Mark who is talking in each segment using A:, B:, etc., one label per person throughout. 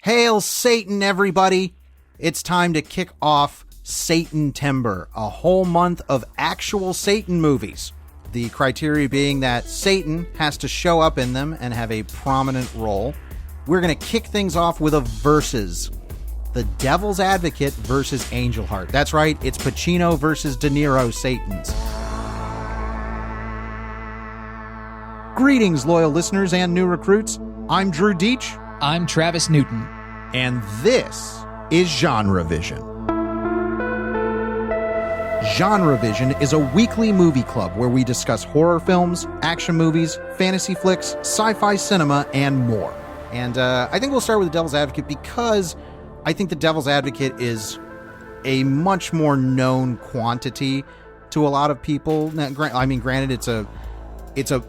A: Hail Satan, everybody! It's time to kick off Satan-tember, a whole month of actual Satan movies. The criteria being that Satan has to show up in them and have a prominent role. We're going to kick things off with a versus. The Devil's Advocate versus Angel Heart. That's right, it's Pacino versus De Niro Satans. Greetings, loyal listeners and new recruits. I'm Drew Deitch.
B: I'm Travis Newton.
A: And this is GenreVision. GenreVision is a weekly movie club where we discuss horror films, action movies, fantasy flicks, sci-fi cinema, and more. And I think we'll start with The Devil's Advocate because I think The Devil's Advocate is a much more known quantity to a lot of people. Now, granted,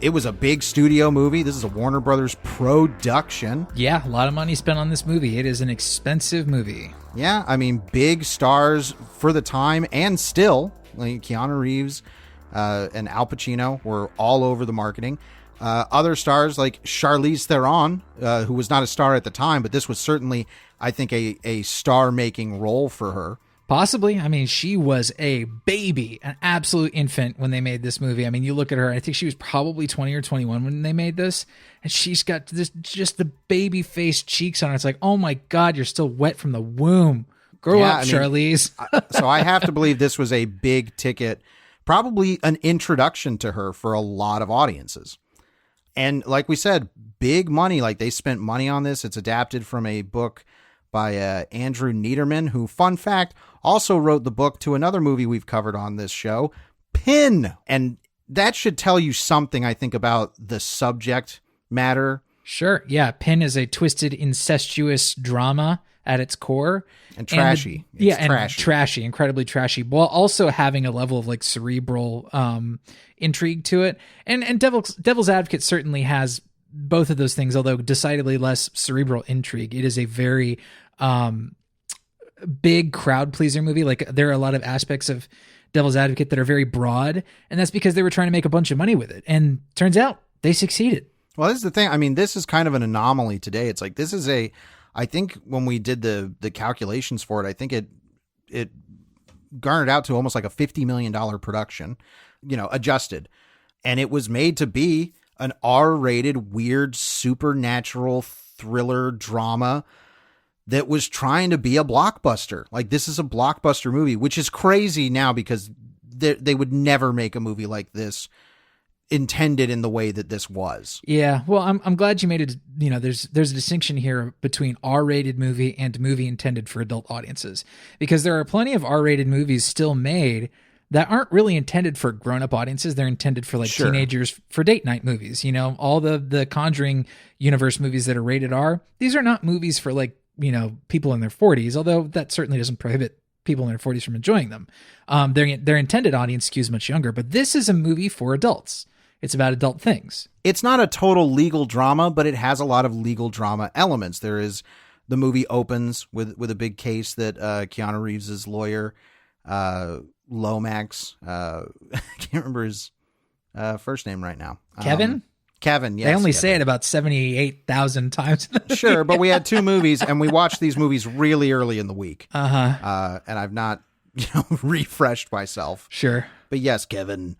A: it was a big studio movie. This is a Warner Brothers production.
B: Yeah, a lot of money spent on this movie. It is an expensive movie.
A: Yeah, I mean, big stars for the time and still. Like Keanu Reeves and Al Pacino were all over the marketing. Other stars like Charlize Theron, who was not a star at the time, but this was certainly, I think, a star-making role for her.
B: Possibly. I mean, she was a baby, an absolute infant when they made this movie. I mean, you look at her, I think she was probably 20 or 21 when they made this, and she's got this, just the baby-faced cheeks on her. It's like, oh my God, you're still wet from the womb. Grow up, Charlize.
A: So I have to believe this was a big ticket, probably an introduction to her for a lot of audiences. And like we said, big money. Like, they spent money on this. It's adapted from a book by Andrew Niederman, who, fun fact, also wrote the book to another movie we've covered on this show, Pin. And that should tell you something, I think, about the subject matter.
B: Sure. Yeah. Pin is a twisted, incestuous drama at its core.
A: And trashy.
B: Trashy, incredibly trashy, while also having a level of like cerebral intrigue to it. And Devil's Advocate certainly has both of those things, although decidedly less cerebral intrigue. It is a very big crowd pleaser movie. Like, there are a lot of aspects of Devil's Advocate that are very broad, and that's because they were trying to make a bunch of money with it. And turns out they succeeded.
A: Well, this is the thing. I mean, this is kind of an anomaly today. It's like, this is I think when we did the calculations for it, I think it garnered out to almost like a $50 million production, adjusted. And it was made to be an R-rated, weird, supernatural thriller drama that was trying to be a blockbuster. Like, this is a blockbuster movie, which is crazy now because they would never make a movie like this intended in the way that this was.
B: Yeah, well, I'm glad you made it. There's a distinction here between R-rated movie and movie intended for adult audiences, because there are plenty of R-rated movies still made that aren't really intended for grown-up audiences. They're intended for like teenagers, for date night movies. All the Conjuring universe movies that are rated R, these are not movies for like, people in their 40s, although that certainly doesn't prohibit people in their 40s from enjoying them. Their intended audience skews much younger, but this is a movie for adults. It's about adult things. It's
A: not a total legal drama, but it has a lot of legal drama elements. The movie opens with a big case that Keanu Reeves' lawyer, Lomax, I can't remember his first name right now.
B: Kevin?
A: Kevin, yes.
B: They only
A: Kevin.
B: say it about 78,000 times.
A: Sure, but we had two movies, and we watched these movies really early in the week.
B: Uh-huh.
A: And I've not, refreshed myself.
B: Sure.
A: But yes, Kevin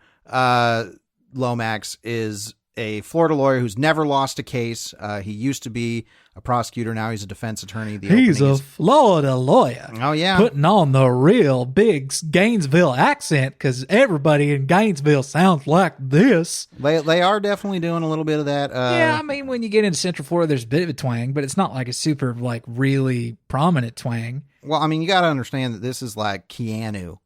A: Lomax is a Florida lawyer who's never lost a case. He used to be a prosecutor. Now he's a defense attorney.
B: He's a Florida lawyer.
A: Oh, yeah.
B: Putting on the real big Gainesville accent because everybody in Gainesville sounds like this.
A: They are definitely doing a little bit of that.
B: Yeah, I mean, when you get into Central Florida, there's a bit of a twang, but it's not like a super, like, really prominent twang.
A: Well, I mean, you got to understand that this is like Keanu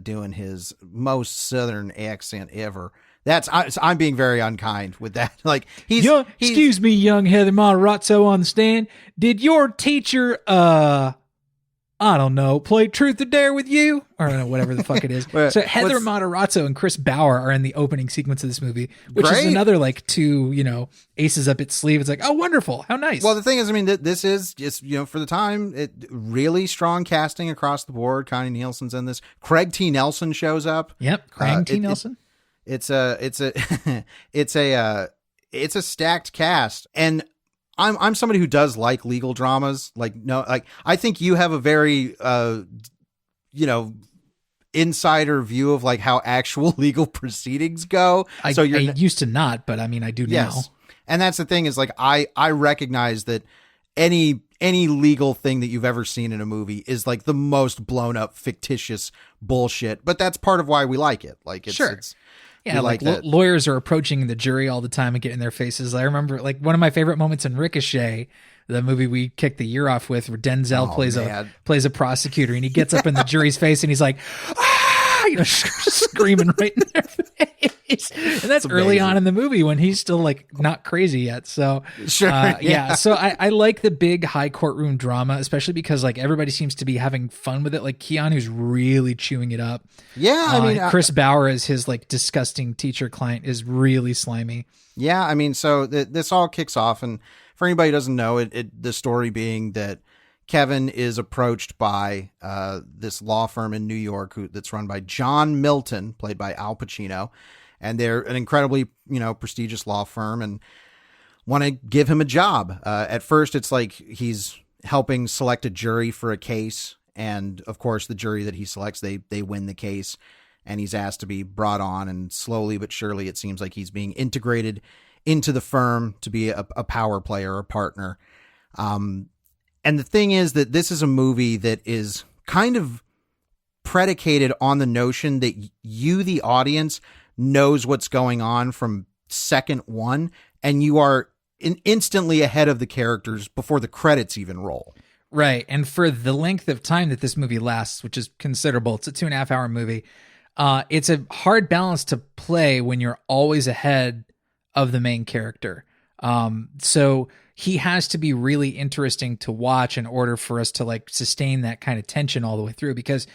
A: doing his most southern accent ever. I'm being very unkind with that. Like,
B: excuse me, young Heather Matarazzo on the stand. Did your teacher, I don't know, play Truth or Dare with you? Or whatever the fuck it is. So Heather Matarazzo and Chris Bauer are in the opening sequence of this movie, which is another like two, aces up its sleeve. It's like, oh, wonderful. How nice.
A: Well, the thing is, I mean, this is just, for the time, really strong casting across the board. Connie Nielsen's in this. Craig T. Nelson shows up.
B: Yep. Craig T. Nelson.
A: It's a stacked cast. And I'm somebody who does like legal dramas. Like, no, like I think you have a very, insider view of like how actual legal proceedings go.
B: I used to not, but I mean, I do now.
A: And that's the thing is like, I recognize that any legal thing that you've ever seen in a movie is like the most blown up fictitious bullshit, but that's part of why we like it. Like it's
B: yeah, like lawyers are approaching the jury all the time and getting in their faces. I remember like one of my favorite moments in Ricochet, the movie we kicked the year off with, where Denzel plays a prosecutor, and he gets up in the jury's face and he's like, screaming right in their face. And that's early on in the movie when he's still like not crazy yet. So
A: sure,
B: So I like the big high courtroom drama, especially because like everybody seems to be having fun with it. Like Keanu's really chewing it up.
A: Yeah, I mean,
B: Chris Bauer as his like disgusting teacher client is really slimy.
A: Yeah, I mean, so this all kicks off, and for anybody who doesn't know, the story being that Kevin is approached by this law firm in New York that's run by John Milton, played by Al Pacino, and they're an incredibly, prestigious law firm and want to give him a job. At first, it's like he's helping select a jury for a case, and of course, the jury that he selects, they win the case, and he's asked to be brought on, and slowly but surely, it seems like he's being integrated into the firm to be a power player, a partner. And the thing is that this is a movie that is kind of predicated on the notion that you, the audience, knows what's going on from second one, and you are instantly ahead of the characters before the credits even roll.
B: Right. And for the length of time that this movie lasts, which is considerable, it's a 2.5 hour movie. It's a hard balance to play when you're always ahead of the main character. So he has to be really interesting to watch in order for us to like sustain that kind of tension all the way through, because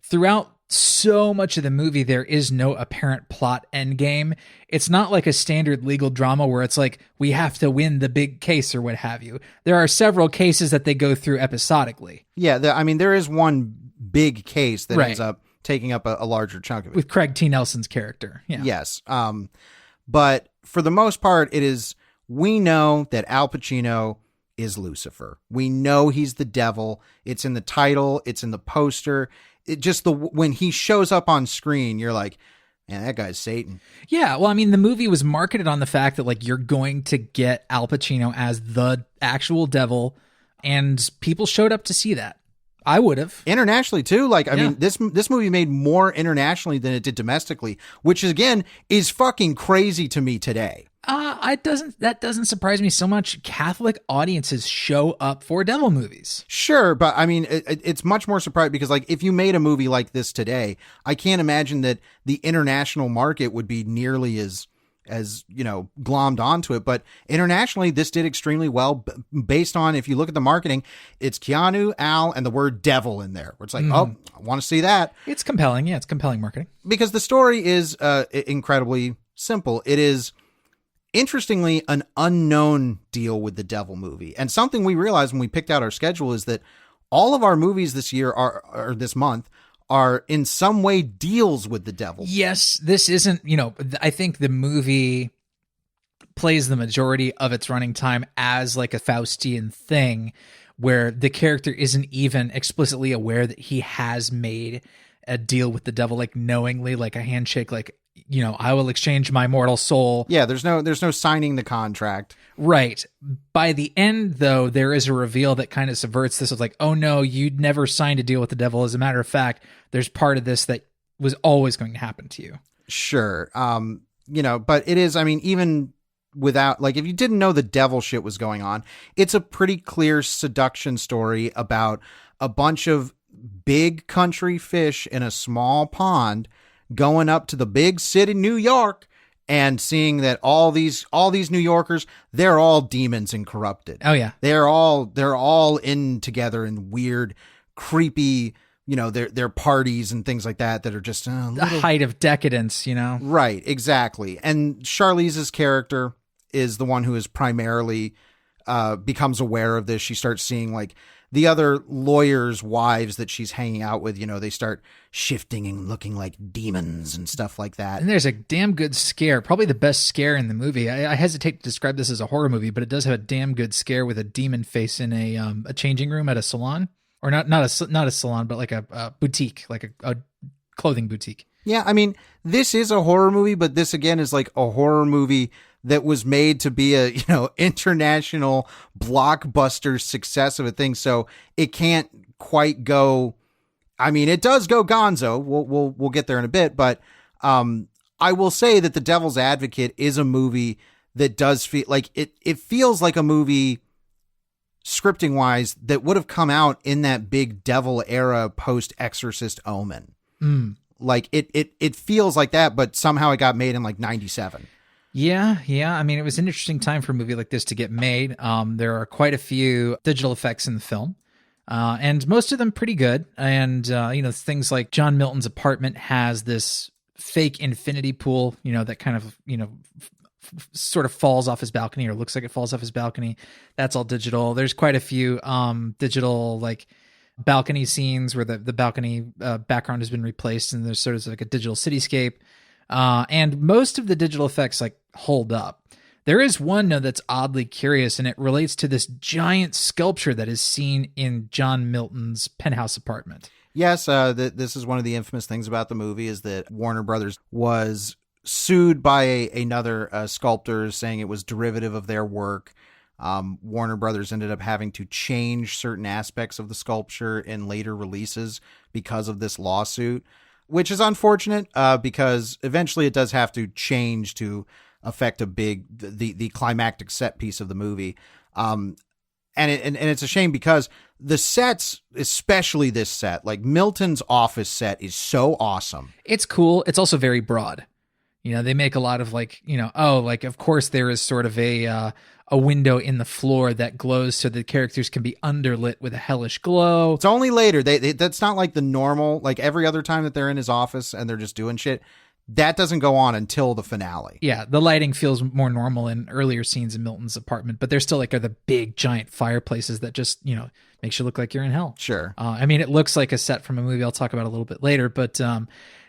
B: throughout so much of the movie, there is no apparent plot endgame. It's not like a standard legal drama where it's like, we have to win the big case or what have you. There are several cases that they go through episodically.
A: Yeah. There is one big case that ends up taking up a larger chunk of it.
B: With Craig T. Nelson's character. Yeah.
A: Yes. But for the most part, we know that Al Pacino is Lucifer. We know he's the devil. It's in the title. It's in the poster. When he shows up on screen, you're like, man, that guy's Satan.
B: Yeah. Well, I mean, the movie was marketed on the fact that like you're going to get Al Pacino as the actual devil, and people showed up to see that. I would have. Internationally too. Like, I mean, this movie made more internationally than it did domestically, which again is fucking crazy to me today. That doesn't surprise me so much. Catholic audiences show up for devil movies. Sure, but I mean, it's much more surprising because like if you made a movie like this today, I can't imagine that the international market would be nearly as glommed onto it. But internationally, this did extremely well based on, if you look at the marketing, it's Keanu, Al, and the word devil in there. Where it's like, oh, I want to see that. It's compelling. Yeah, it's compelling marketing. Because the story is incredibly simple. It is, interestingly, an unknown deal with the devil movie. And something we realized when we picked out our schedule is that all of our movies this year or this month are in some way deals with the devil. Yes, this isn't, I think the movie plays the majority of its running time as like a Faustian thing where the character isn't even explicitly aware that he has made a deal with the devil, like knowingly, like a handshake, like, I will exchange my mortal soul. Yeah, there's no signing the contract. Right. By the end, though, there is a reveal that kind of subverts this. Of like, oh no, you'd never signed a deal with the devil. As a matter of fact, there's part of this that was always going to happen to you. Sure. But it is, I mean, even without, like, if you didn't know the devil shit was going on, it's a pretty clear seduction story about a bunch of big country fish in a small pond going up to the big city, New York, and seeing that all these New Yorkers, they're all demons and corrupted. Oh yeah. They're all in together in weird, creepy, their parties and things like that are just the height of decadence, Right, exactly. And Charlize's character is the one who is primarily
A: becomes aware of this. She starts seeing like the other lawyers' wives that she's hanging out with, they start shifting and looking like demons and stuff like that.
B: And there's a damn good scare, probably the best scare in the movie. I hesitate to describe this as a horror movie, but it does have a damn good scare with a demon face in a changing room at a salon, or not a salon, but like a boutique, like a clothing boutique.
A: Yeah, I mean, this is a horror movie, but this again is like a horror movie that was made to be a, international blockbuster success of a thing. So it can't quite go. I mean, it does go gonzo. We'll get there in a bit, but I will say that The Devil's Advocate is a movie that does feel like it feels like a movie scripting wise that would have come out in that big devil era post Exorcist Omen. Like it feels like that, but somehow it got made in like 97.
B: Yeah. I mean, it was an interesting time for a movie like this to get made. There are quite a few digital effects in the film, and most of them pretty good. And, things like John Milton's apartment has this fake infinity pool, that kind of, sort of falls off his balcony, or looks like it falls off his balcony. That's all digital. There's quite a few digital, like, balcony scenes where the balcony background has been replaced, and there's sort of like a digital cityscape. And most of the digital effects like hold up. There is one though that's oddly curious, and it relates to this giant sculpture that is seen in John Milton's penthouse apartment.
A: Yes, this is one of the infamous things about the movie is that Warner Brothers was sued by another sculptor saying it was derivative of their work. Warner Brothers ended up having to change certain aspects of the sculpture in later releases because of this lawsuit, which is unfortunate because eventually it does have to change to affect the climactic set piece of the movie. And it's a shame because the sets, especially this set, like Milton's office set, is so awesome.
B: It's cool. It's also very broad. They make a lot of like, of course there is sort of a window in the floor that glows so the characters can be underlit with a hellish glow.
A: It's only later. That's not like the normal, like every other time that they're in his office and they're just doing shit. That doesn't go on until the finale.
B: Yeah, the lighting feels more normal in earlier scenes in Milton's apartment, but they're still like are the big giant fireplaces that just, makes you look like you're in hell.
A: Sure.
B: I mean, it looks like a set from a movie I'll talk about a little bit later, but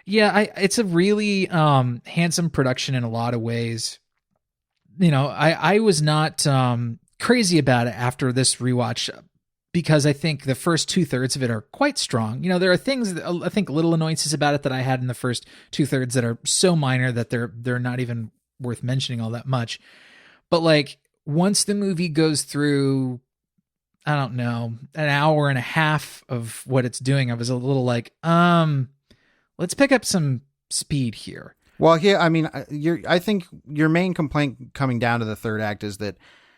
B: it's a really handsome production in a lot of ways. I was not crazy about it after this rewatch because I think the first 2/3 of it are quite strong. There are things that I think little annoyances about it that I had in the first 2/3 that are so minor that they're not even worth mentioning all that much. But like once the movie goes through, I don't know, an hour and a half of what it's doing, I was a little like, let's pick up some speed here.
A: Well, yeah, I mean, I think your main complaint coming down to the third act is that,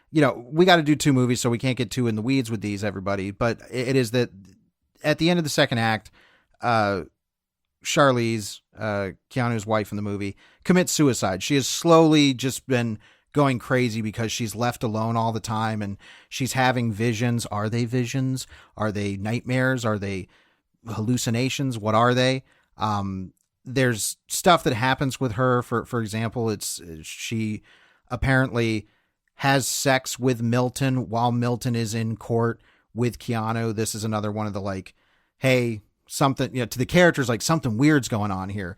A: we got to do 2 movies, so we can't get too in the weeds with these, everybody. But it is that at the end of the second act, Charlize, Keanu's wife in the movie, commits suicide. She has slowly just been going crazy because she's left alone all the time, and she's having visions. Are they visions? Are they nightmares? Are they hallucinations? What are they? There's stuff that happens with her. For example, she apparently has sex with Milton while Milton is in court with Keanu. This is another one of the like, hey, something, to the characters, like something weird's going on here.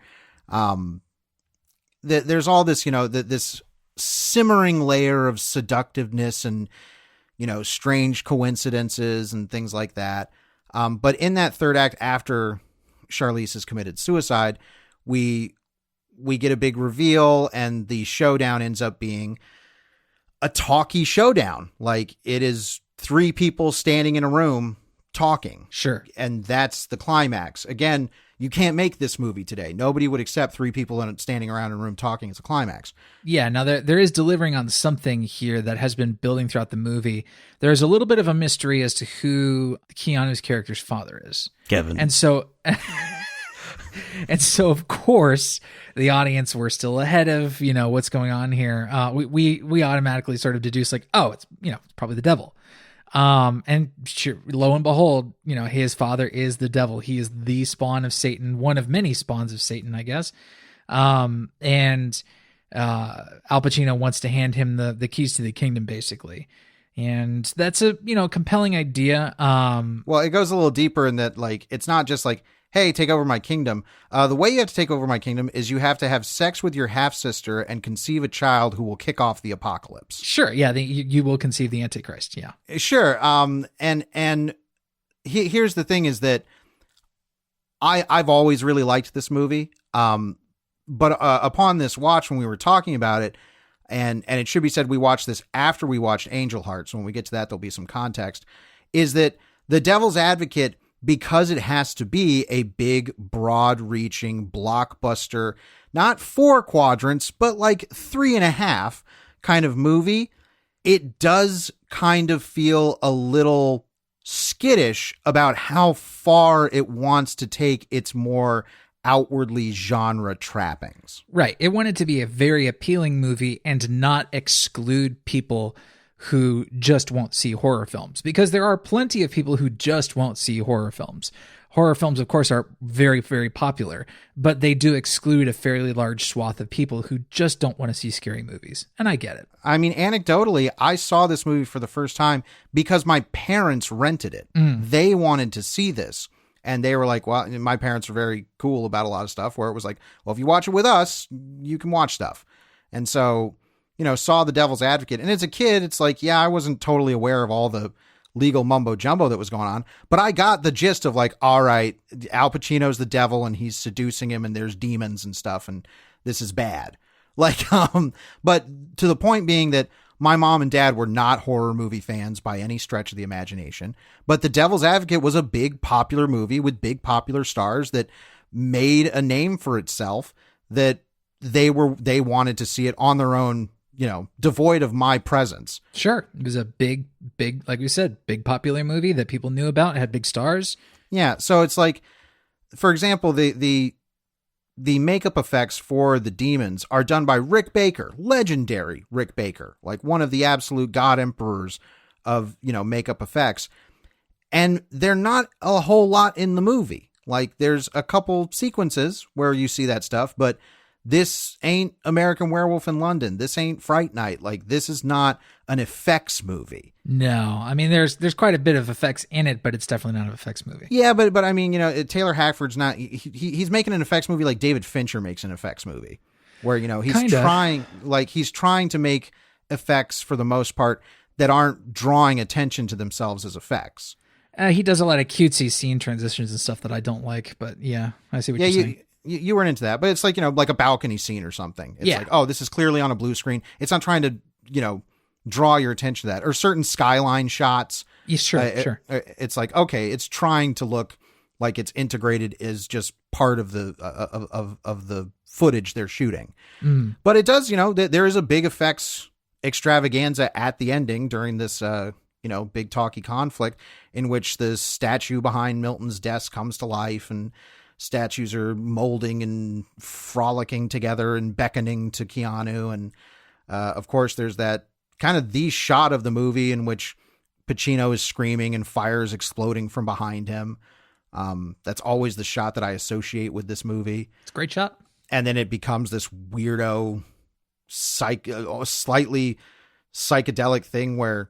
A: There's all this, this simmering layer of seductiveness and, strange coincidences and things like that. But in that third act, after Charlize has committed suicide, we get a big reveal, and the showdown ends up being a talkie showdown. Like it is 3 people standing in a room talking.
B: Sure.
A: And that's the climax. Again, you can't make this movie today. Nobody would accept 3 people standing around in a room talking as a climax.
B: Yeah. Now there is delivering on something here that has been building throughout the movie. There's a little bit of a mystery as to who Keanu's character's father is.
A: Kevin.
B: And so, of course, the audience were still ahead of, what's going on here. We automatically sort of deduce like, oh, it's, it's probably the devil. And sure, lo and behold, his father is the devil. He is the spawn of Satan, one of many spawns of Satan, I guess. And Al Pacino wants to hand him the keys to the kingdom, basically. And that's a, compelling idea.
A: Well, it goes a little deeper in that, like, it's not just like, hey, take over my kingdom. The way you have to take over my kingdom is you have to have sex with your half-sister and conceive a child who will kick off the apocalypse.
B: Sure. Yeah. You will conceive the Antichrist. Yeah.
A: Sure. And here's the thing is that I've always really liked this movie. But upon this watch, when we were talking about it, and it should be said we watched this after we watched Angel Heart, so when we get to that, there'll be some context, is that The Devil's Advocate, because it has to be a big, broad-reaching, blockbuster, not 4 quadrants, but like 3.5 kind of movie, it does kind of feel a little skittish about how far it wants to take its more outwardly genre trappings.
B: Right. It wanted to be a very appealing movie and not exclude people who just won't see horror films, because there are plenty of people who just won't see horror films. Horror films, of course, are very, very popular, but they do exclude a fairly large swath of people who just don't want to see scary movies. And I get it.
A: I mean, anecdotally, I saw this movie for the first time because my parents rented it. They wanted to see this. And they were like, well, my parents were very cool about a lot of stuff where it was like, well, if you watch it with us, you can watch stuff. And so, saw The Devil's Advocate. And as a kid, it's like, yeah, I wasn't totally aware of all the legal mumbo jumbo that was going on, but I got the gist of like, all right, Al Pacino's the devil and he's seducing him and there's demons and stuff. And this is bad. Like, but to the point being that my mom and dad were not horror movie fans by any stretch of the imagination, but The Devil's Advocate was a big popular movie with big popular stars that made a name for itself, that they wanted to see it on their own, devoid of my presence.
B: Sure. It was a big, like we said, big popular movie that people knew about. It had big stars.
A: Yeah. So it's like, for example, the makeup effects for the demons are done by Rick Baker, legendary Rick Baker, like one of the absolute god emperors of, makeup effects. And they're not a whole lot in the movie. Like there's a couple sequences where you see that stuff, but this ain't American Werewolf in London. This ain't Fright Night. Like this is not an effects movie.
B: No, I mean, there's quite a bit of effects in it, but it's definitely not an effects movie.
A: Yeah, but I mean, Taylor Hackford's not, he's making an effects movie like David Fincher makes an effects movie where, he's trying to make effects for the most part that aren't drawing attention to themselves as effects.
B: He does a lot of cutesy scene transitions and stuff that I don't like, but yeah, I see what you're saying.
A: You weren't into that, but it's like, like a balcony scene or something. It's like, oh, this is clearly on a blue screen. It's not trying to, draw your attention to that, or certain skyline shots.
B: Yeah, sure.
A: It's like, okay, it's trying to look like it's integrated as just part of the, of the footage they're shooting. But it does, there is a big effects extravaganza at the ending during this, big talky conflict in which the statue behind Milton's desk comes to life and statues are molding and frolicking together and beckoning to Keanu. And, of course, there's that kind of the shot of the movie in which Pacino is screaming and fire is exploding from behind him. That's always the shot that I associate with this movie.
B: It's a great shot.
A: And then it becomes this weirdo, slightly psychedelic thing where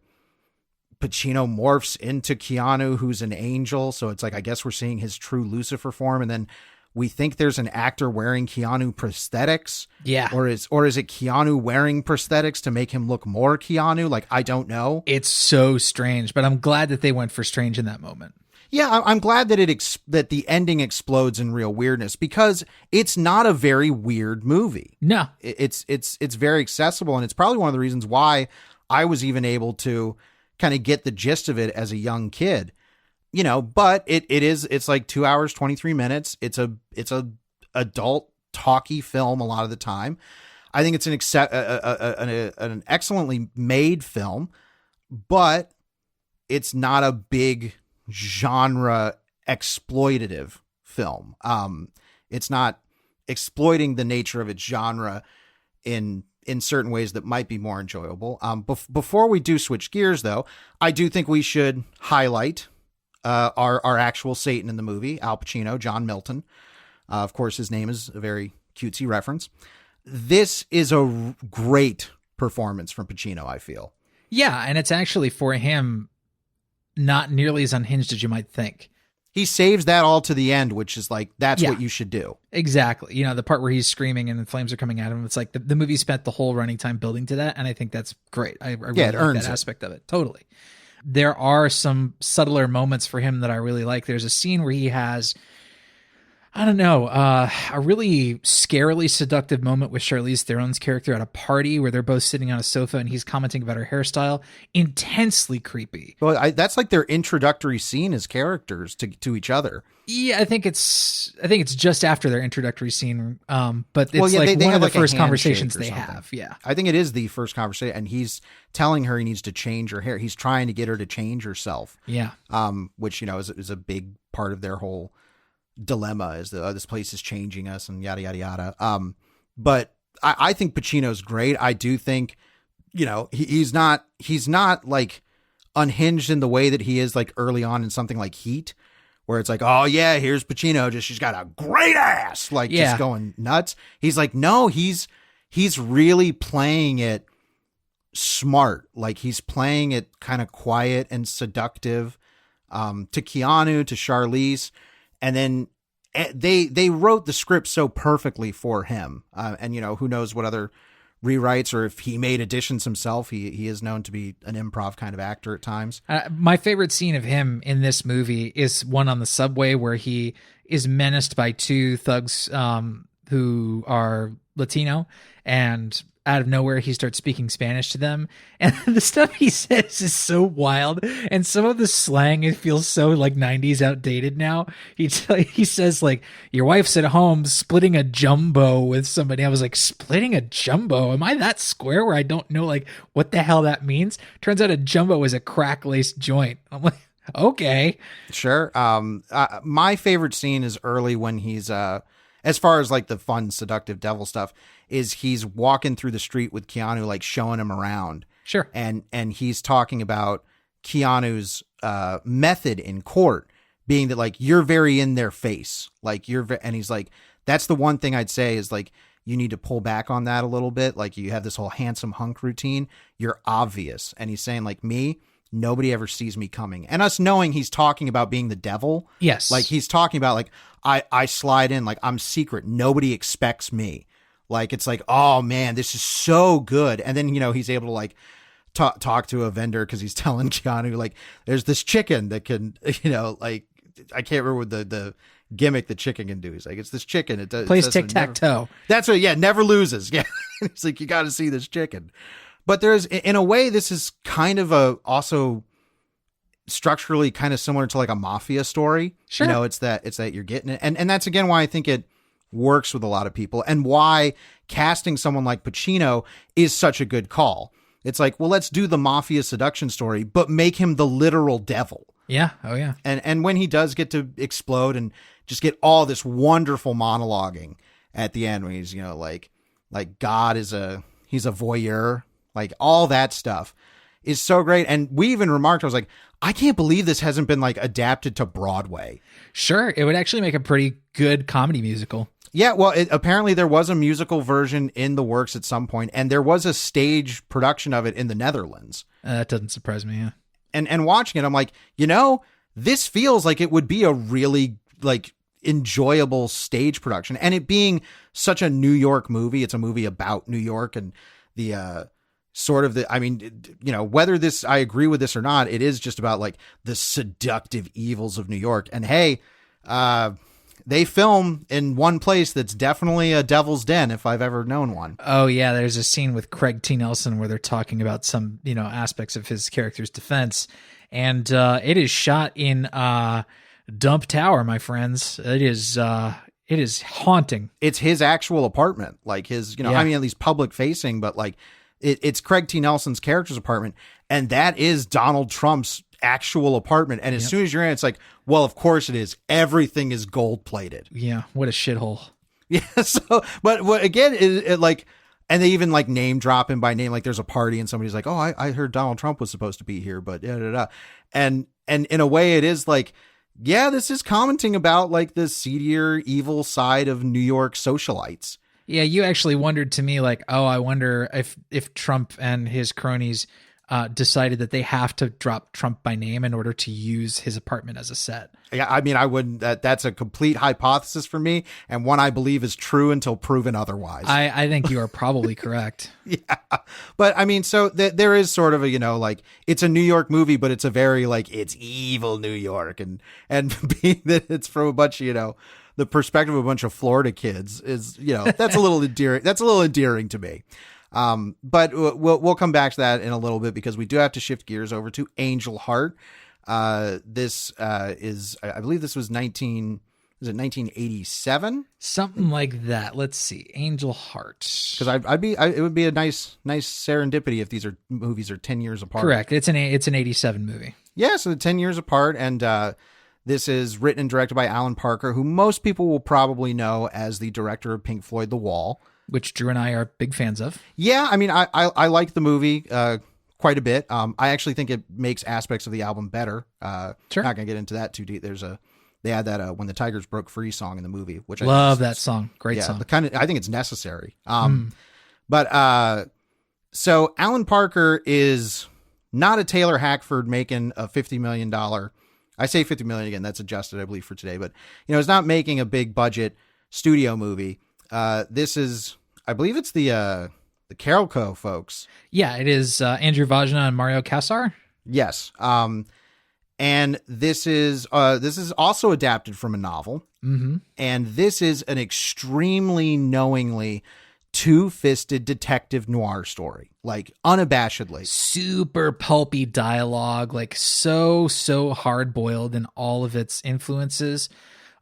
A: Pacino morphs into Keanu, who's an angel. So it's like, I guess we're seeing his true Lucifer form. And then we think there's an actor wearing Keanu prosthetics.
B: Yeah.
A: Or is it Keanu wearing prosthetics to make him look more Keanu? Like, I don't know.
B: It's so strange, but I'm glad that they went for strange in that moment.
A: Yeah, I'm glad that that the ending explodes in real weirdness, because it's not a very weird movie.
B: No.
A: It's very accessible, and it's probably one of the reasons why I was even able to kind of get the gist of it as a young kid, but it's like 2 hours, 23 minutes. It's a adult talky film a lot of the time. I think it's an excellently made film, but it's not a big genre exploitative film. It's not exploiting the nature of its genre in certain ways that might be more enjoyable. Before we do switch gears, though, I do think we should highlight our actual Satan in the movie, Al Pacino, John Milton. Of course, his name is a very cutesy reference. This is a great performance from Pacino, I feel.
B: Yeah, and it's actually for him not nearly as unhinged as you might think.
A: He saves that all to the end, which is like, that's
B: Yeah.
A: what you should do.
B: Exactly. You know, the part where he's screaming and the flames are coming at him. It's like the movie spent the whole running time building to that. And I think that's great. I really
A: it
B: like
A: earns
B: that
A: it.
B: aspect of it. Totally. There are some subtler moments for him that I really like. There's a scene where he has, I don't know, a really scarily seductive moment with Charlize Theron's character at a party where they're both sitting on a sofa and he's commenting about her hairstyle. Intensely creepy.
A: Well, that's like their introductory scene as characters to each other.
B: Yeah, I think it's just after their introductory scene. But it's
A: they
B: one
A: have
B: of the
A: like a
B: first
A: handshake
B: conversations
A: or
B: they
A: something.
B: have. Yeah.
A: I think it is the first conversation, and he's telling her he needs to change her hair. He's trying to get her to change herself.
B: Yeah.
A: Which, you know, is a big part of their whole dilemma, is that this place is changing us and yada yada yada. But I think Pacino's great. I do think, you know, he's not like unhinged in the way that he is like early on in something like Heat, where it's like, oh yeah, here's Pacino, she's got a great ass, like just going nuts. He's like, no, he's really playing it smart. Like he's playing it kind of quiet and seductive, to Keanu, to Charlize. And then they wrote the script so perfectly for him. And, you know, who knows what other rewrites or if he made additions himself. He is known to be an improv kind of actor at times.
B: My favorite scene of him in this movie is one on the subway where he is menaced by two thugs who are Latino, and out of nowhere he starts speaking Spanish to them, and the stuff he says is so wild, and some of the slang, it feels so like 90s outdated now. He says like, your wife's at home splitting a jumbo with somebody. I was like, splitting a jumbo? Am I that square where I don't know like what the hell that means? Turns out a jumbo is a crack-laced joint. I'm like, okay,
A: sure. My favorite scene is early when he's as far as like the fun seductive devil stuff, is he's walking through the street with Keanu, like showing him around.
B: Sure.
A: And he's talking about Keanu's method in court being that like, you're very in their face. Like and he's like, that's the one thing I'd say is like, you need to pull back on that a little bit. Like you have this whole handsome hunk routine. You're obvious. And he's saying like, me, nobody ever sees me coming. And us knowing he's talking about being the devil.
B: Yes.
A: Like he's talking about like, I slide in, like I'm secret. Nobody expects me. Like, it's like, oh man, this is so good. And then, you know, he's able to like talk to a vendor because he's telling Keanu, like, there's this chicken that can, you know, like, I can't remember what the gimmick the chicken can do. He's like, it's this chicken. It does
B: plays tic-tac-toe.
A: That's what, yeah, never loses. Yeah. It's like, you got to see this chicken. But there's, in a way, this is kind of also structurally kind of similar to like a mafia story.
B: Sure.
A: You know, it's that you're getting it. And that's again why I think it works with a lot of people and why casting someone like Pacino is such a good call. It's like, well, let's do the mafia seduction story, but make him the literal devil.
B: Yeah. Oh yeah.
A: And when he does get to explode and just get all this wonderful monologuing at the end, when he's, you know, like God he's a voyeur, like all that stuff is so great. And we even remarked, I was like, I can't believe this hasn't been like adapted to Broadway.
B: Sure. It would actually make a pretty good comedy musical.
A: Yeah, well, apparently there was a musical version in the works at some point, and there was a stage production of it in the Netherlands.
B: That doesn't surprise me, yeah.
A: And watching it, I'm like, you know, this feels like it would be a really like enjoyable stage production. And it being such a New York movie, it's a movie about New York and the sort of I mean, you know, whether I agree with this or not, it is just about like the seductive evils of New York. And hey, they film in one place that's definitely a devil's den if I've ever known one.
B: Oh yeah, there's a scene with Craig T. Nelson where they're talking about some, you know, aspects of his character's defense, and it is shot in Dump Tower, my friends. It is haunting.
A: It's his actual apartment, like his, you know,
B: Yeah.
A: I mean, at least public facing, but like it's Craig T. Nelson's character's apartment, and that is Donald Trump's actual apartment. And as soon as you're in, it's like, well, of course it is. Everything is gold plated.
B: Yeah, what a shithole.
A: Yeah. So, but what again it like, and they even like name drop him by name. Like there's a party and somebody's like, oh, I heard Donald Trump was supposed to be here, but and in a way it is like, yeah, this is commenting about like the seedier, evil side of New York socialites.
B: Yeah, you actually wondered to me like, oh, I wonder if Trump and his cronies decided that they have to drop Trump by name in order to use his apartment as a set.
A: Yeah, I mean, I wouldn't. That's a complete hypothesis for me, and one I believe is true until proven otherwise.
B: I think you are probably correct.
A: Yeah, but I mean, so there is sort of a, like, it's a New York movie, but it's a very, like, it's evil New York, and being that it's from a bunch of, the perspective of a bunch of Florida kids is, that's a little endearing. That's a little endearing to me. But we'll come back to that in a little bit, because we do have to shift gears over to Angel Heart. This is, I believe this was 1987?
B: Something like that. Let's see. Angel Heart.
A: Because it would be a nice serendipity if these movies are 10 years apart.
B: Correct. It's an 87 movie.
A: Yeah, so 10 years apart, and this is written and directed by Alan Parker, who most people will probably know as the director of Pink Floyd The Wall, which
B: Drew and I are big fans of.
A: Yeah, I mean, I like the movie quite a bit. I actually think it makes aspects of the album better.
B: Sure.
A: Not gonna get into that too deep. They had that "When the Tigers Broke Free" song in the movie, which
B: love that song. Great song.
A: I think it's necessary. But so Alan Parker is not a Taylor Hackford making a $50 million. I say $50 million again. That's adjusted, I believe, for today. But it's not making a big budget studio movie. This is, I believe it's the Carol Co. folks.
B: Yeah, it is Andrew Vajna and Mario Kassar.
A: Yes. And this is also adapted from a novel.
B: Mm-hmm.
A: And this is an extremely knowingly two-fisted detective noir story, like unabashedly.
B: Super pulpy dialogue, like so hard-boiled in all of its influences.